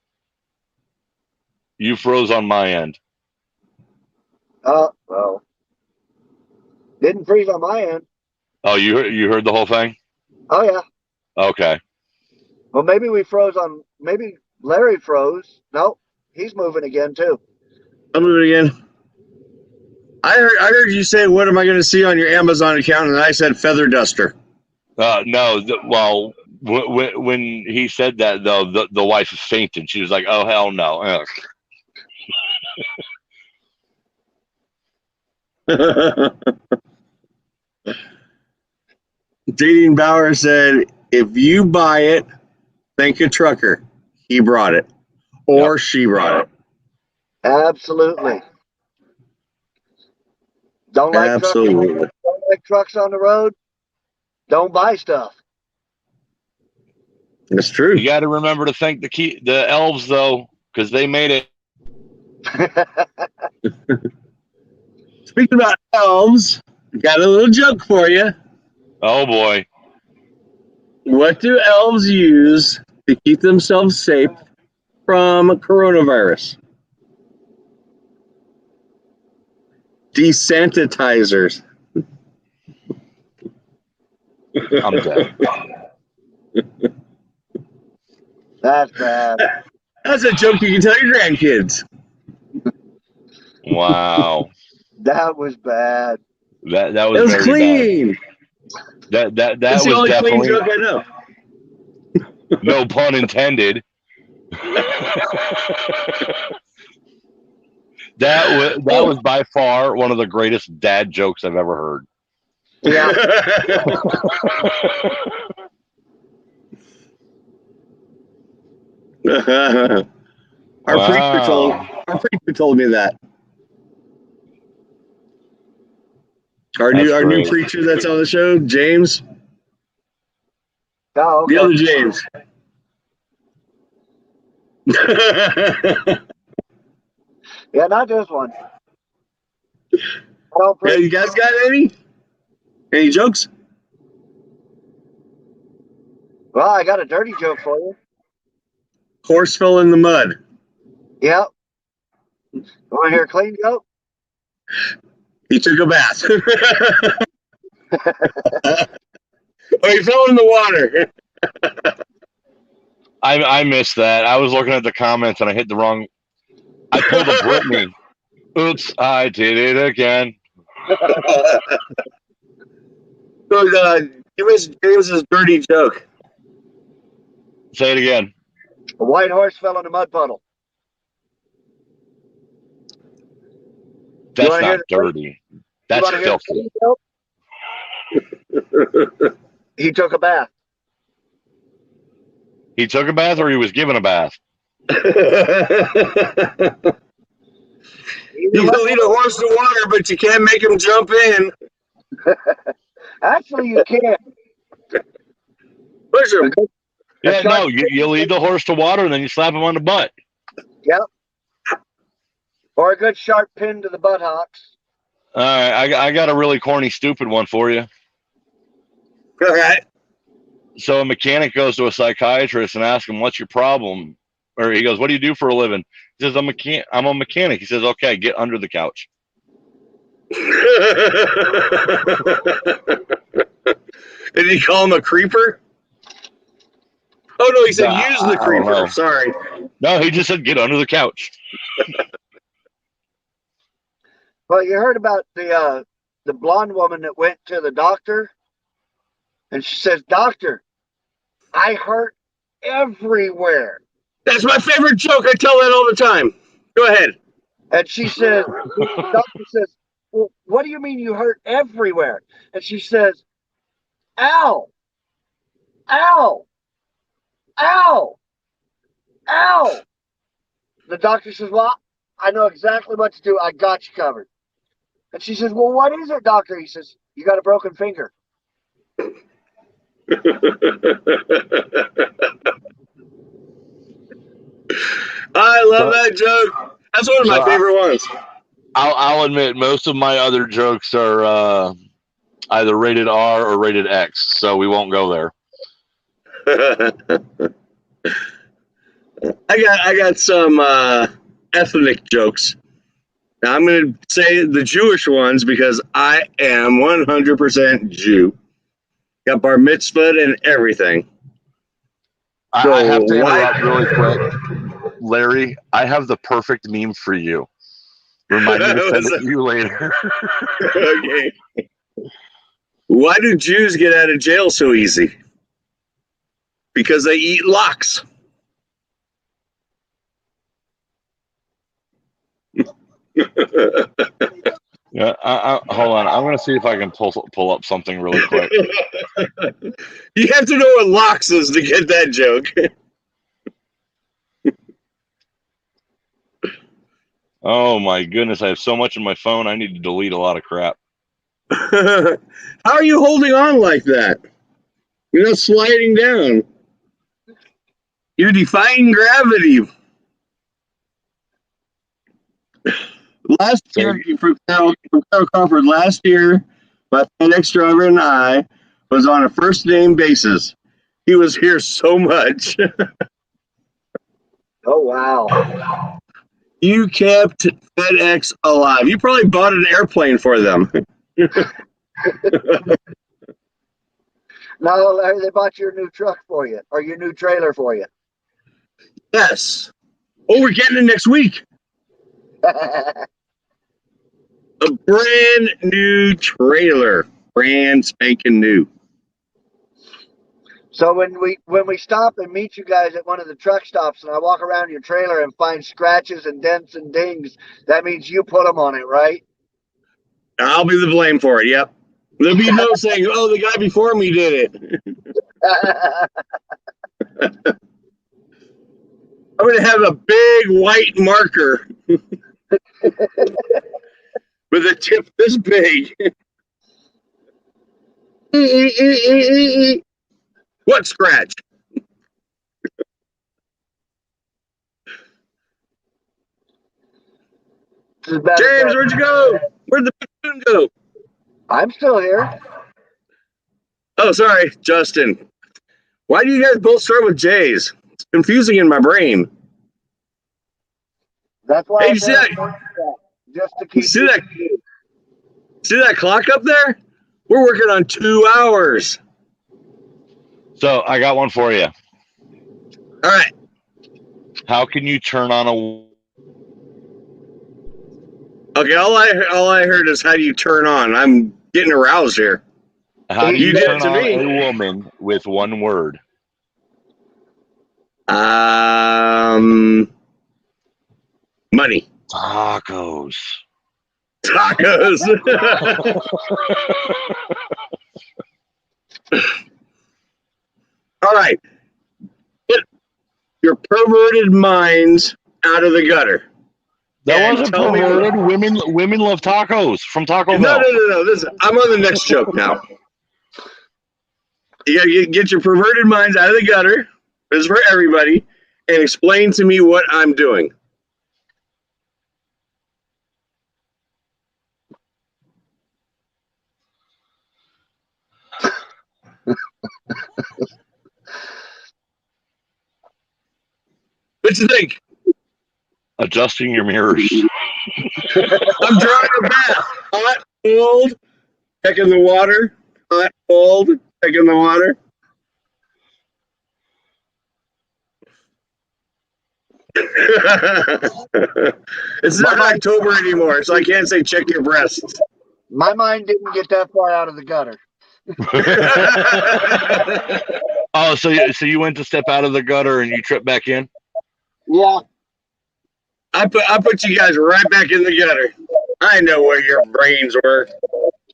You froze on my end. Oh, well. Didn't freeze on my end. Oh, you heard the whole thing? Oh, yeah. Okay. Well, maybe we froze on, maybe Larry froze. Nope. He's moving again, too. I'm moving again. I heard you say, what am I going to see on your Amazon account? And I said feather duster. No. Well, when he said that, though, the wife fainted. She was like, oh, hell no. Dating Bauer said, if you buy it, thank a trucker. He brought it. Or she brought it. Absolutely. Don't like trucks on the road, don't buy stuff. That's true. You got to remember to thank the elves though, because they made it. Speaking about elves, got a little joke for you. Oh boy. What do elves use to keep themselves safe from coronavirus? Desensitizers. I'm dead. That's bad. That's a joke you can tell your grandkids. Wow. That was bad. That It was was very clean. bad. That That's the was only clean definitely, joke I know. no pun intended. That was by far one of the greatest dad jokes I've ever heard. Yeah. Our Wow. preacher told me that. Our That's new great. preacher that's on the show, James. Oh, okay. The other James. Yeah, not this one. I don't Yeah, preach. you guys got any? Any jokes? Well, I got a dirty joke for you. Horse fell in the mud. Yep. You want to hear a clean joke? He took a bath. Oh, he fell in the water. I missed that. I was looking at the comments and I hit the wrong. I pulled a Britney. Oops, I did it again. So, give us James's dirty joke. Say it again. A white horse fell in a mud puddle. That's wanna hear not the- dirty. That's wanna hear the filthy. clean joke? He took a bath. He took a bath or he was given a bath? You can lead a horse to water, but you can't make him jump in. Actually, you can. Push him. Yeah, no, you lead the horse to water and then you slap him on the butt. Yep. Or a good sharp pin to the buttocks. All right, I got a really corny, stupid one for you. All right. So a mechanic goes to a psychiatrist and asks him, "What's your problem?" Or he goes, "What do you do for a living?" He says, I'm a mechanic. He says, "Okay, get under the couch." Did he call him a creeper? Oh no, he said Nah, use the I don't creeper. know. Sorry. No, he just said, "Get under the couch." Well, you heard about the blonde woman that went to the doctor, and she says, "Doctor, I hurt everywhere." That's my favorite joke. I tell that all the time. Go ahead. And she says, the doctor says, "Well, what do you mean you hurt everywhere?" And she says, "Ow, ow, ow, ow." The doctor says, "Well, I know exactly what to do. I got you covered." And she says, "Well, what is it, doctor?" He says, "You got a broken finger." I love that joke. That's one of my favorite ones. I'll admit, most of my other jokes are either rated R or rated X, so we won't go there. I got some ethnic jokes. Now I'm going to say the Jewish ones because I am 100% Jew. Got bar mitzvah and everything. I have to interrupt really quick. Larry, I have the perfect meme for you. Remind me to send it to you later. Okay. Why do Jews get out of jail so easy? Because they eat lox. Yeah, hold on. I'm going to see if I can pull up something really quick. You have to know what lox is to get that joke. Oh my goodness, I have so much in my phone. I need to delete a lot of crap. How are you holding on like that? You're not sliding down. You're defying gravity. Last year, for Carol Crawford, last year, my FedEx driver and I was on a first name basis. He was here so much. Oh, wow. You kept FedEx alive. You probably bought an airplane for them. Now, Larry, they bought your new truck for you, or your new trailer for you. Yes. Oh, we're getting it next week. A brand new trailer. Brand spanking new. So when we stop and meet you guys at one of the truck stops and I walk around your trailer and find scratches and dents and dings, that means you put them on it, right? I'll be the blame for it. Yep. There'll be no saying, "Oh, the guy before me did it." I'm going to have a big white marker with a tip this big. What scratch? James, where'd you go? Where'd the platoon go? I'm still here. Oh, sorry, Justin. Why do you guys both start with J's? It's confusing in my brain. That's why. Hey, I you see that? Just to keep. See that clock up there? We're working on 2 hours. So I got one for you. All right. How can you turn on a? Okay. All I heard is how do you turn on? I'm getting aroused here. How do You you did turn it to on me. a woman with one word? Money. Tacos. Tacos. All right. Get your perverted minds out of the gutter. That And wasn't tell me perverted. Women love tacos from Taco Bell. No. I'm on the next joke now. You gotta get your perverted minds out of the gutter. This is for everybody, and explain to me what I'm doing. What you think? Adjusting your mirrors. I'm drawing a bath. Hot, cold, checking the water. Hot, cold, checking the water. It's not October anymore, so I can't say check your breasts. My mind didn't get that far out of the gutter. Oh, so you went to step out of the gutter and you tripped back in? Yeah. I put you guys right back in the gutter. I know where your brains were.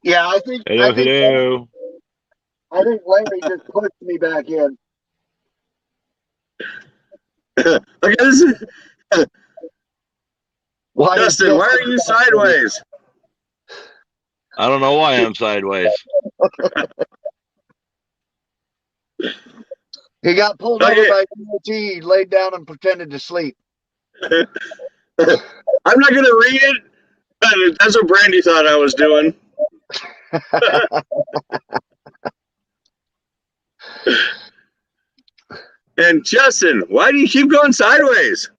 Yeah, I think Larry just pushed me back in. Okay, this is Why Justin. Why are you sideways? I don't know why I'm sideways. He got pulled over by DOT, laid down and pretended to sleep. I'm not going to read it, but that's what Brandy thought I was doing. And Justin, why do you keep going sideways?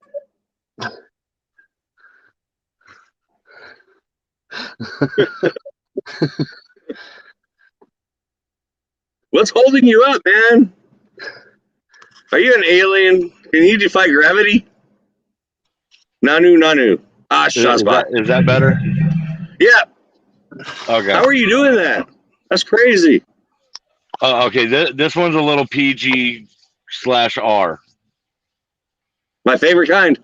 What's holding you up, man? Are you an alien? Can you defy gravity? Nanu. Is that better? Yeah. Okay. How are you doing that? That's crazy. Okay. This one's a little PG/R. My favorite kind.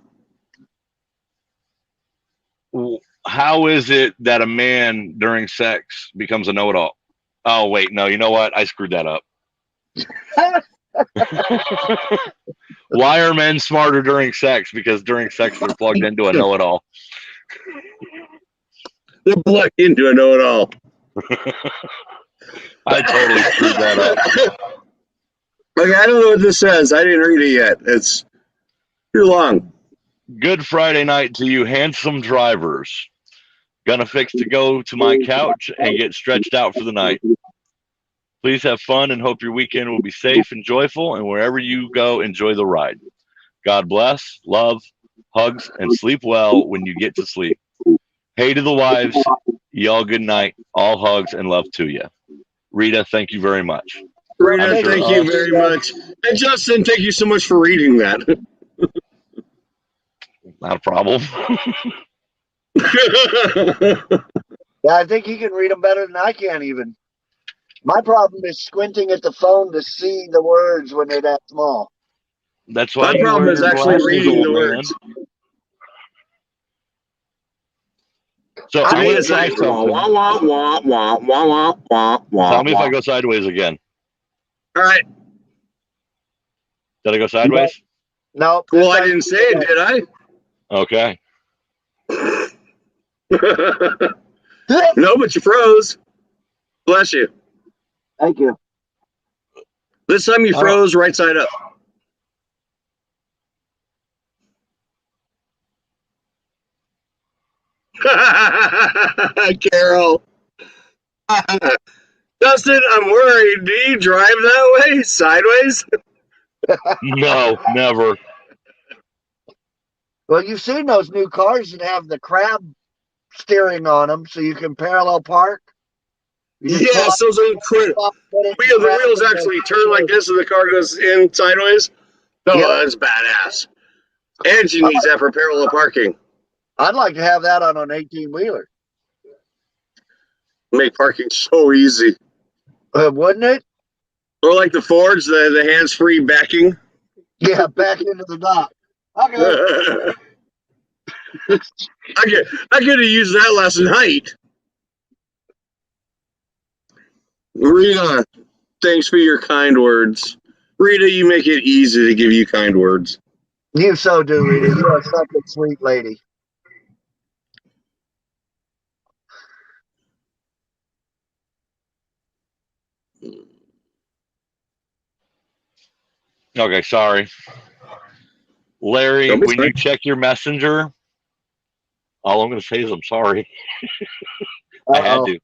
How is it that a man during sex becomes a know-it-all? Oh, wait, no. You know what? I screwed that up. Why are men smarter during sex? Because during sex they're plugged into a know-it-all. They're plugged into a know-it-all. I totally screwed that up. Okay, I don't know what this says. I didn't read it yet. It's too long. Good Friday night to you, handsome drivers. Gonna fix to go to my couch and get stretched out for the night. Please have fun and hope your weekend will be safe and joyful. And wherever you go, enjoy the ride. God bless, love, hugs, and sleep well when you get to sleep. Hey to the wives, y'all good night. All hugs and love to you. Rita, thank you very much. Rita, I'm sure thank you very much. And Justin, thank you so much for reading that. Not a problem. Yeah, I think he can read them better than I can even. My problem is squinting at the phone to see the words when they're that small. That's why My you problem wear is your actually glasses, reading old the man. words. So To I'm me, gonna it's try like wah, something. wah, wah, wah, wah, wah, wah, wah, wah. Tell me if I go sideways again. All right. Did I go sideways? No. Well, I didn't say it, did I? Okay. No, but you froze. Bless you. Thank you. This time you froze right side up. Carol. Dustin, I'm worried. Do you drive that way? Sideways? No, never. Well, you've seen those new cars that have the crab steering on them, so you can parallel park. You just Yes, those are incredible. The wheels actually turn like this and the car goes in sideways. No, Yeah. that's badass. And she needs that for parallel parking. I'd like to have that on an 18-wheeler. Make parking so easy. Wouldn't it? Or like the Fords, the hands-free backing. Yeah, back into the dock. Okay. I could have used that last night. Rita, thanks for your kind words. Rita, you make it easy to give you kind words. You so do, Rita. You are such a sweet lady. Okay, sorry. Larry, Don't be when sorry. you check your messenger, all I'm going to say is I'm sorry. I had Uh-oh. to.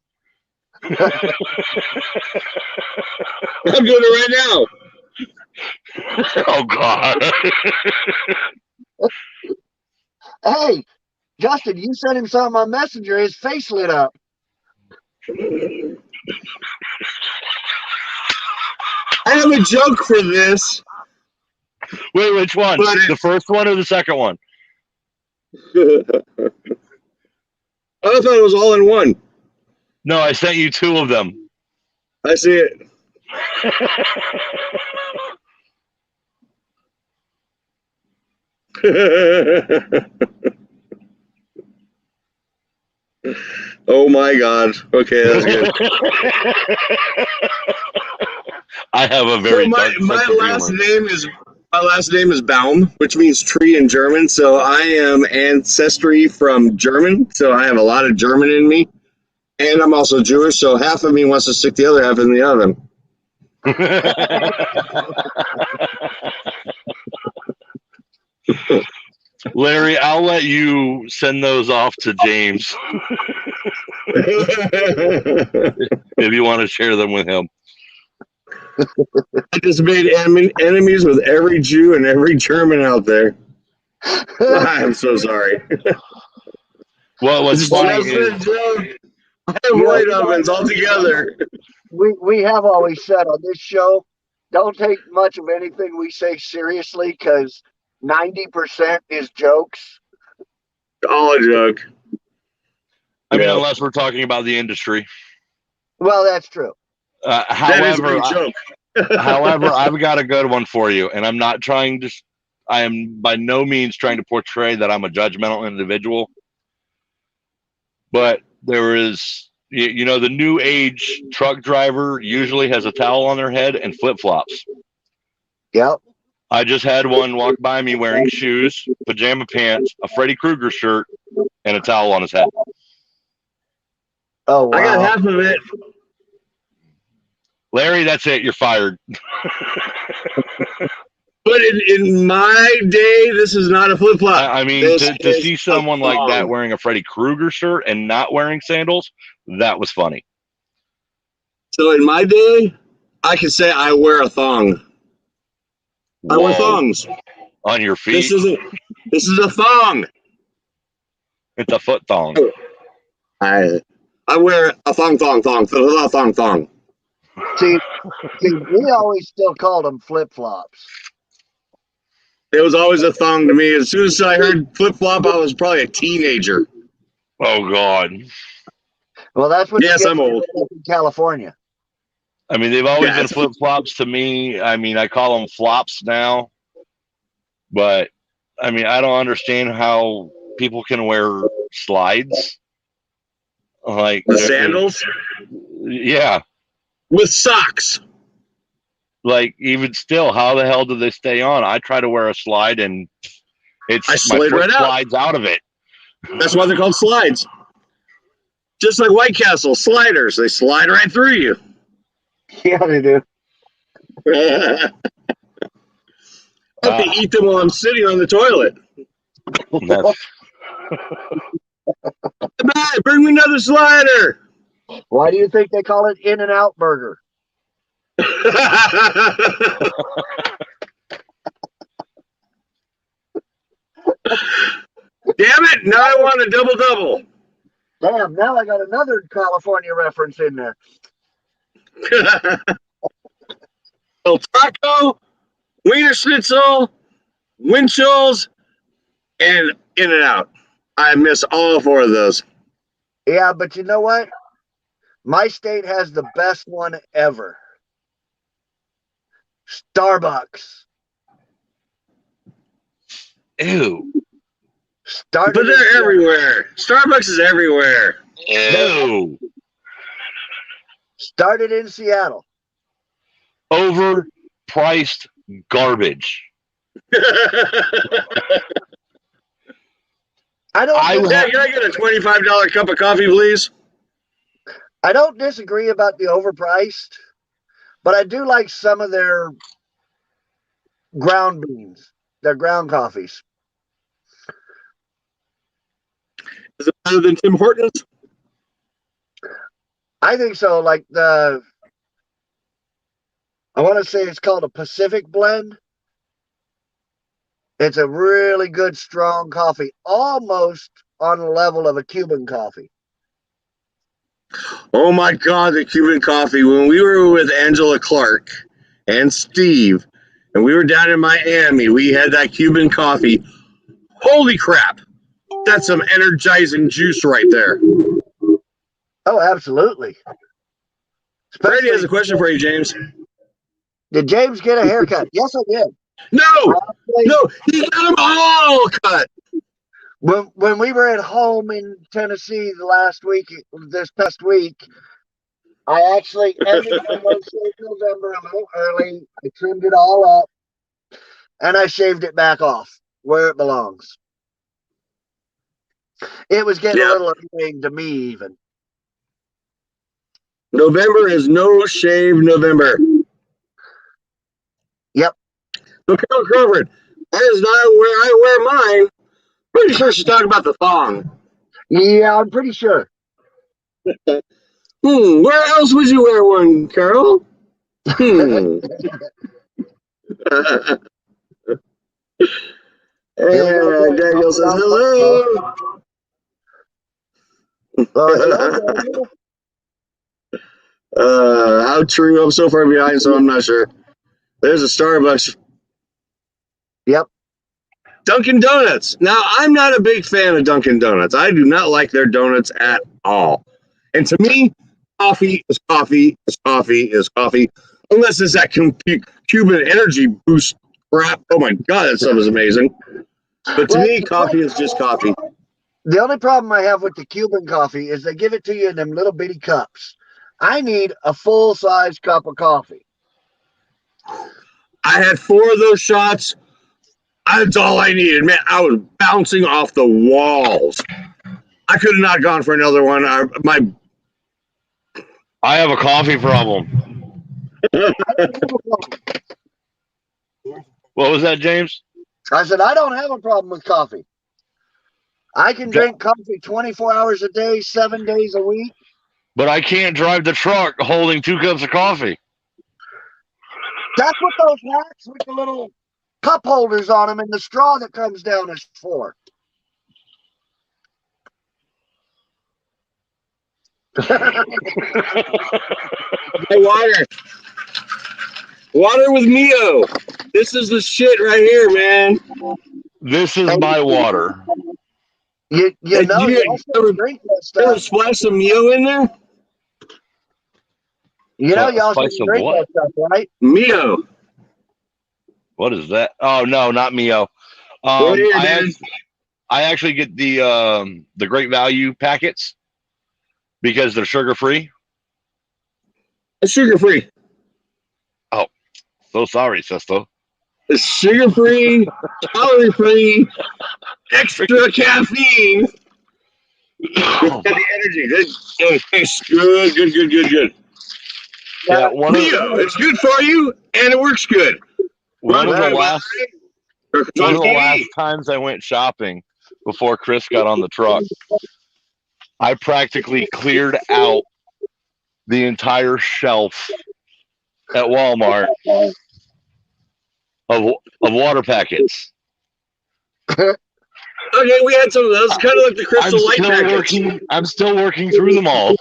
I'm doing it right now. Oh, God. Hey, Justin, you sent him something on Messenger. His face lit up. I have a joke for this. Wait, which one? The first one or the second one? I thought it was all in one. No, I sent you two of them. I see it. Oh my God. Okay, that's good. I have a very So dark my sense of last humor. name is Baum, which means tree in German. So I am ancestry from German. So I have a lot of German in me. And I'm also Jewish, so half of me wants to stick the other half in the oven. Larry, I'll let you send those off to James if you want to share them with him. I just made enemies with every Jew and every German out there. I'm so sorry. Well, what's funny is I avoid ovens altogether. We have always said on this show, don't take much of anything we say seriously because 90% is jokes. All a joke. I mean, Yeah. unless we're talking about the industry. Well, that's true. That is a big joke. However, I've got a good one for you, and I'm not trying to. I am by no means trying to portray that I'm a judgmental individual, but there is, you know, the new age truck driver usually has a towel on their head and flip flops. Yep. I just had one walk by me wearing shoes, pajama pants, a Freddy Krueger shirt, and a towel on his head. Oh wow. I got half of it. Larry, that's it. You're fired. But in my day, this is not a flip flop. I mean, to see someone like that wearing a Freddy Krueger shirt and not wearing sandals, that was funny. So in my day, I could say I wear a thong. I wear Whoa. thongs. On your feet. This is a thong. It's a foot thong. I wear a thong. See, we always still called them flip flops. It was always a thong to me. As soon as I heard flip flop, I was probably a teenager. Oh God. Well, that's what. Yes, you get I'm old. in California. I mean, they've always Yeah, been it's- flip flops to me. I mean, I call them flops now, but I mean, I don't understand how people can wear slides. Like The sandals Yeah. with socks. Like even still, how the hell do they stay on? I try to wear a slide and I my slid foot right out. slides out of it. That's why they're called slides. Just like White Castle sliders, they slide right through you. Yeah, they do. I have to eat them while I'm sitting on the toilet. That's- Hey, bring me another slider. Why do you think they call it In-N-Out Burger? Damn it! Now I want a double. Damn, now I got another California reference in there. El Taco, Wiener Schnitzel, Winchell's, and In-N-Out. I miss all four of those. Yeah, but you know what? My state has the best one ever. Starbucks. Ew. Started But they're everywhere. Starbucks is everywhere. Ew. Started in Seattle. Overpriced garbage. I don't. I Yeah, can I get a $25 cup of coffee, please? I don't disagree about the overpriced, but I do like some of their ground beans, their ground coffees. Is it better than Tim Hortons? I think so. Like I want to say it's called a Pacific blend. It's a really good, strong coffee, almost on the level of a Cuban coffee. Oh my God, the Cuban coffee. When we were with Angela Clark and Steve, and we were down in Miami, we had that Cuban coffee. Holy crap. That's some energizing juice right there. Oh, absolutely. Brady has a question for you, James. Did James get a haircut? Yes, I did. No, he got them all cut. When we were at home in Tennessee this past week, I actually ended my no shave November a little early. I trimmed it all up, and I shaved it back off where it belongs. It was getting a little annoying to me, even. November is no shave November. Yep. So Carol Crawford, that is not where I wear mine. Pretty sure she's talking about the thong. Yeah, I'm pretty sure. Where else would you wear one, Carol? Daniel says hello. How true? I'm so far behind, so I'm not sure. There's a Starbucks. Yep. Dunkin' Donuts. Now, I'm not a big fan of Dunkin' Donuts. I do not like their donuts at all. And to me, coffee is coffee is coffee is coffee. Unless it's that Cuban energy boost crap. Oh my God, that stuff is amazing. But to me, coffee is just coffee. The only problem I have with the Cuban coffee is they give it to you in them little bitty cups. I need a full-size cup of coffee. I had 4 of those shots. That's all I needed. Man, I was bouncing off the walls. I could have not gone for another one. I have a coffee problem. What was that, James? I said, I don't have a problem with coffee. I can drink coffee 24 hours a day, 7 days a week. But I can't drive the truck holding 2 cups of coffee. That's what those racks with the little cup holders on them and the straw that comes down is for. My water. Water with Mio. This is the shit right here, man. This is my water. You Hey, know, you you also ever- drink that Ever stuff. splash some Mio in there? You know, you also Spice of drink what? that stuff, right? Mio. What is that? Oh no, not Mio. Right here, I dude. actually get the Great Value packets because they're sugar free. It's sugar free. So sorry, sister. It's sugar free, calorie free, extra caffeine. Got the energy. It tastes good, good. Yeah, one of Mio, it's good for you and it works good. one of the Right, last It's one on of the TV. last times I went shopping before Chris got on the truck, I practically cleared out the entire shelf at Walmart of water packets. Okay, we had some of those, kind of like the Crystal Light packets. I'm still working through them all.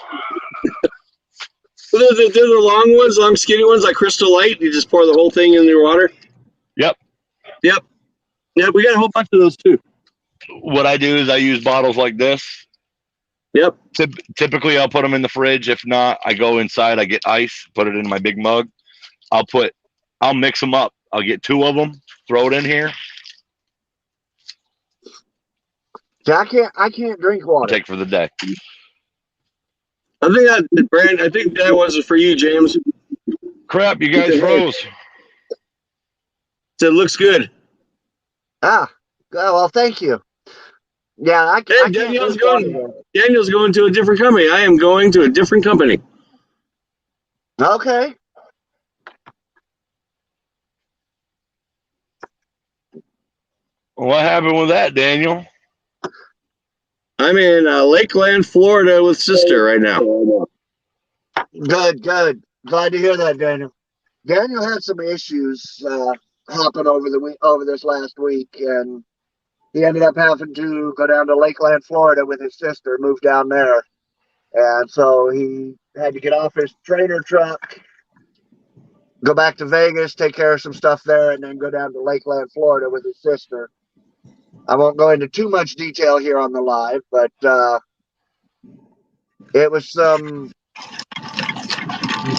They're the long ones, long skinny ones, like Crystal Light. You just pour the whole thing in your water. Yep. Yeah, we got a whole bunch of those too. What I do is I use bottles like this. Yep. Typically, I'll put them in the fridge. If not, I go inside. I get ice, put it in my big mug. I'll mix them up. I'll get 2 of them, throw it in here, See, I can't drink water. take for the day. I think that was for you, James. Crap, you guys froze. It looks good. Well, thank you. Yeah, I Hey, can't Daniel's drink going. water. Daniel's going to a different company. I am going to a different company. Okay. What happened with that, Daniel? I'm in Lakeland, Florida, with sister right now. Good. Glad to hear that, Daniel. Daniel had some issues happen over this last week, and he ended up having to go down to Lakeland, Florida, with his sister, move down there, and so he had to get off his trailer truck, go back to Vegas, take care of some stuff there, and then go down to Lakeland, Florida, with his sister. I won't go into too much detail here on the live, but it was some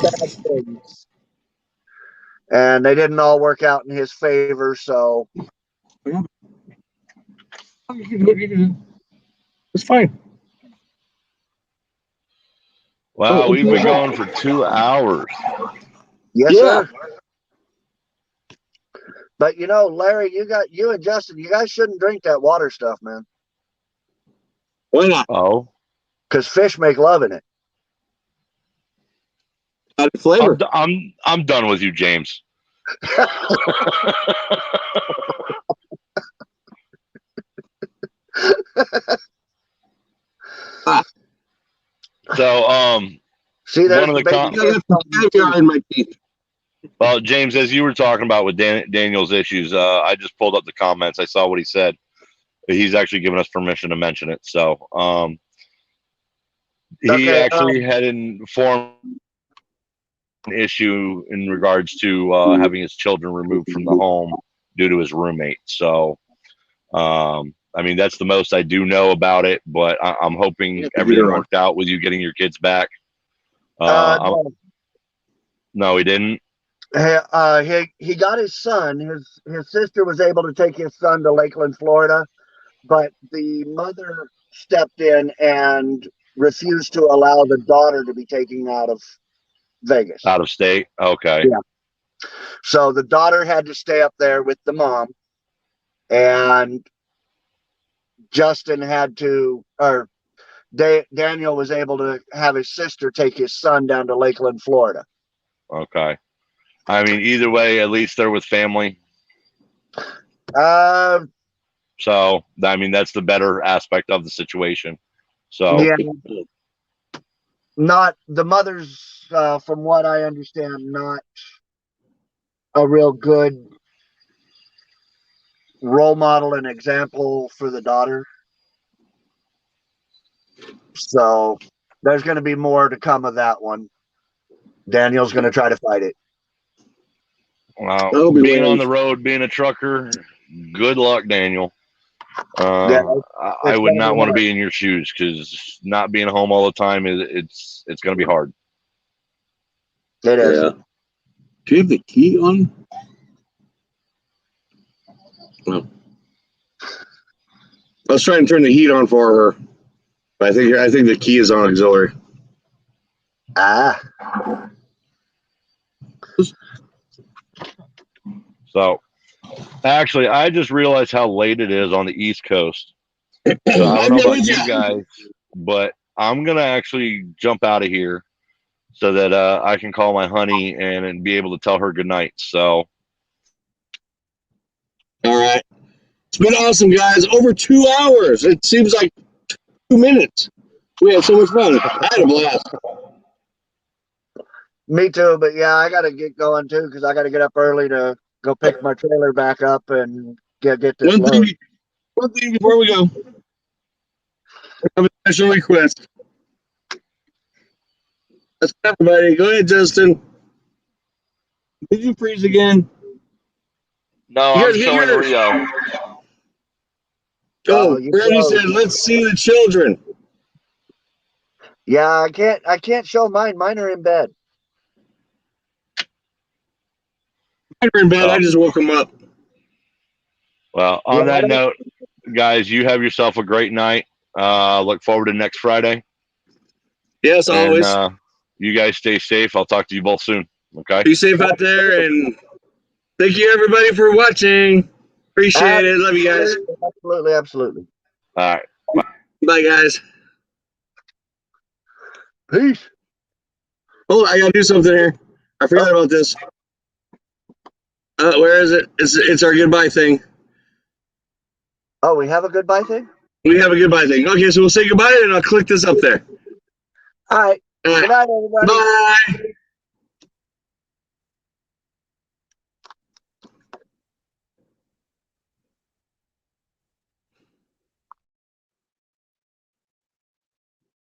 bad things, and they didn't all work out in his favor. So It's fine. Wow, we've been going for 2 hours. yes, Yeah. sir. But you know, Larry, you and Justin, you guys shouldn't drink that water stuff, man, Why not? Oh, because fish make love in it. Got flavor. I'm done with you, James. So, See, there's One of the baby com- fish on the Caviar in my teeth. well, James, as you were talking about with Daniel's issues, I just pulled up the comments. I saw what he said. He's actually given us permission to mention it. So, he Okay, actually had informed an issue in regards to having his children removed from the home due to his roommate. So, I mean, that's the most I do know about it, but I'm hoping everything worked out with you getting your kids back. no. No, he didn't. He got his son. His sister was able to take his son to Lakeland, Florida, but the mother stepped in and refused to allow the daughter to be taken out of Vegas. Out of state. Okay. Yeah. So the daughter had to stay up there with the mom, and Justin had to, or Daniel was able to have his sister take his son down to Lakeland, Florida. Okay. I mean, either way, at least they're with family. Uh, So, I mean, that's the better aspect of the situation. So, yeah, not the mother's, from what I understand, not a real good role model and example for the daughter. So there's going to be more to come of that one. Daniel's going to try to fight it. well, That'll be being nice. on the road, being a trucker, good luck, Daniel. Yeah, I would not want to be in your shoes because not being home all the time it's going to be hard. It is. Yeah. Do you have the key on? No. I was trying to turn the heat on for her, but I think the key is on auxiliary. Ah, So, actually, I just realized how late it is on the East Coast. So I don't know about you guys, but I'm gonna actually jump out of here so that I can call my honey and be able to tell her good night. So, All right. It's been awesome, guys. Over 2 hours. It seems like 2 minutes. We had so much fun. I had a blast. me too. But yeah, I got to get going too because I got to get up early to go pick my trailer back up and get this load. One thing before we go. I have a special request. Let's everybody. Go ahead, Justin. Did you freeze again? no, You I'm guys get showing yours? Rio. Oh, Oh, you Brandy froze. said, "Let's see the children." Yeah, I can't show mine. Mine are in bed. They're in bed. Oh. I just woke them up. Well, on Yeah, that note, guys, you have yourself a great night. Look forward to next Friday. Yes, always. And you guys stay safe. I'll talk to you both soon. Okay. Be safe out there, and thank you everybody for watching. Appreciate it. Love you guys. Absolutely, absolutely. All right. Bye, guys. Peace. Oh, I gotta do something here. I forgot about this. Where is it? It's our goodbye thing. Oh, we have a goodbye thing? We have a goodbye thing. Okay, so we'll say goodbye, and I'll click this up there. All right. All Good right. night, everybody. Bye.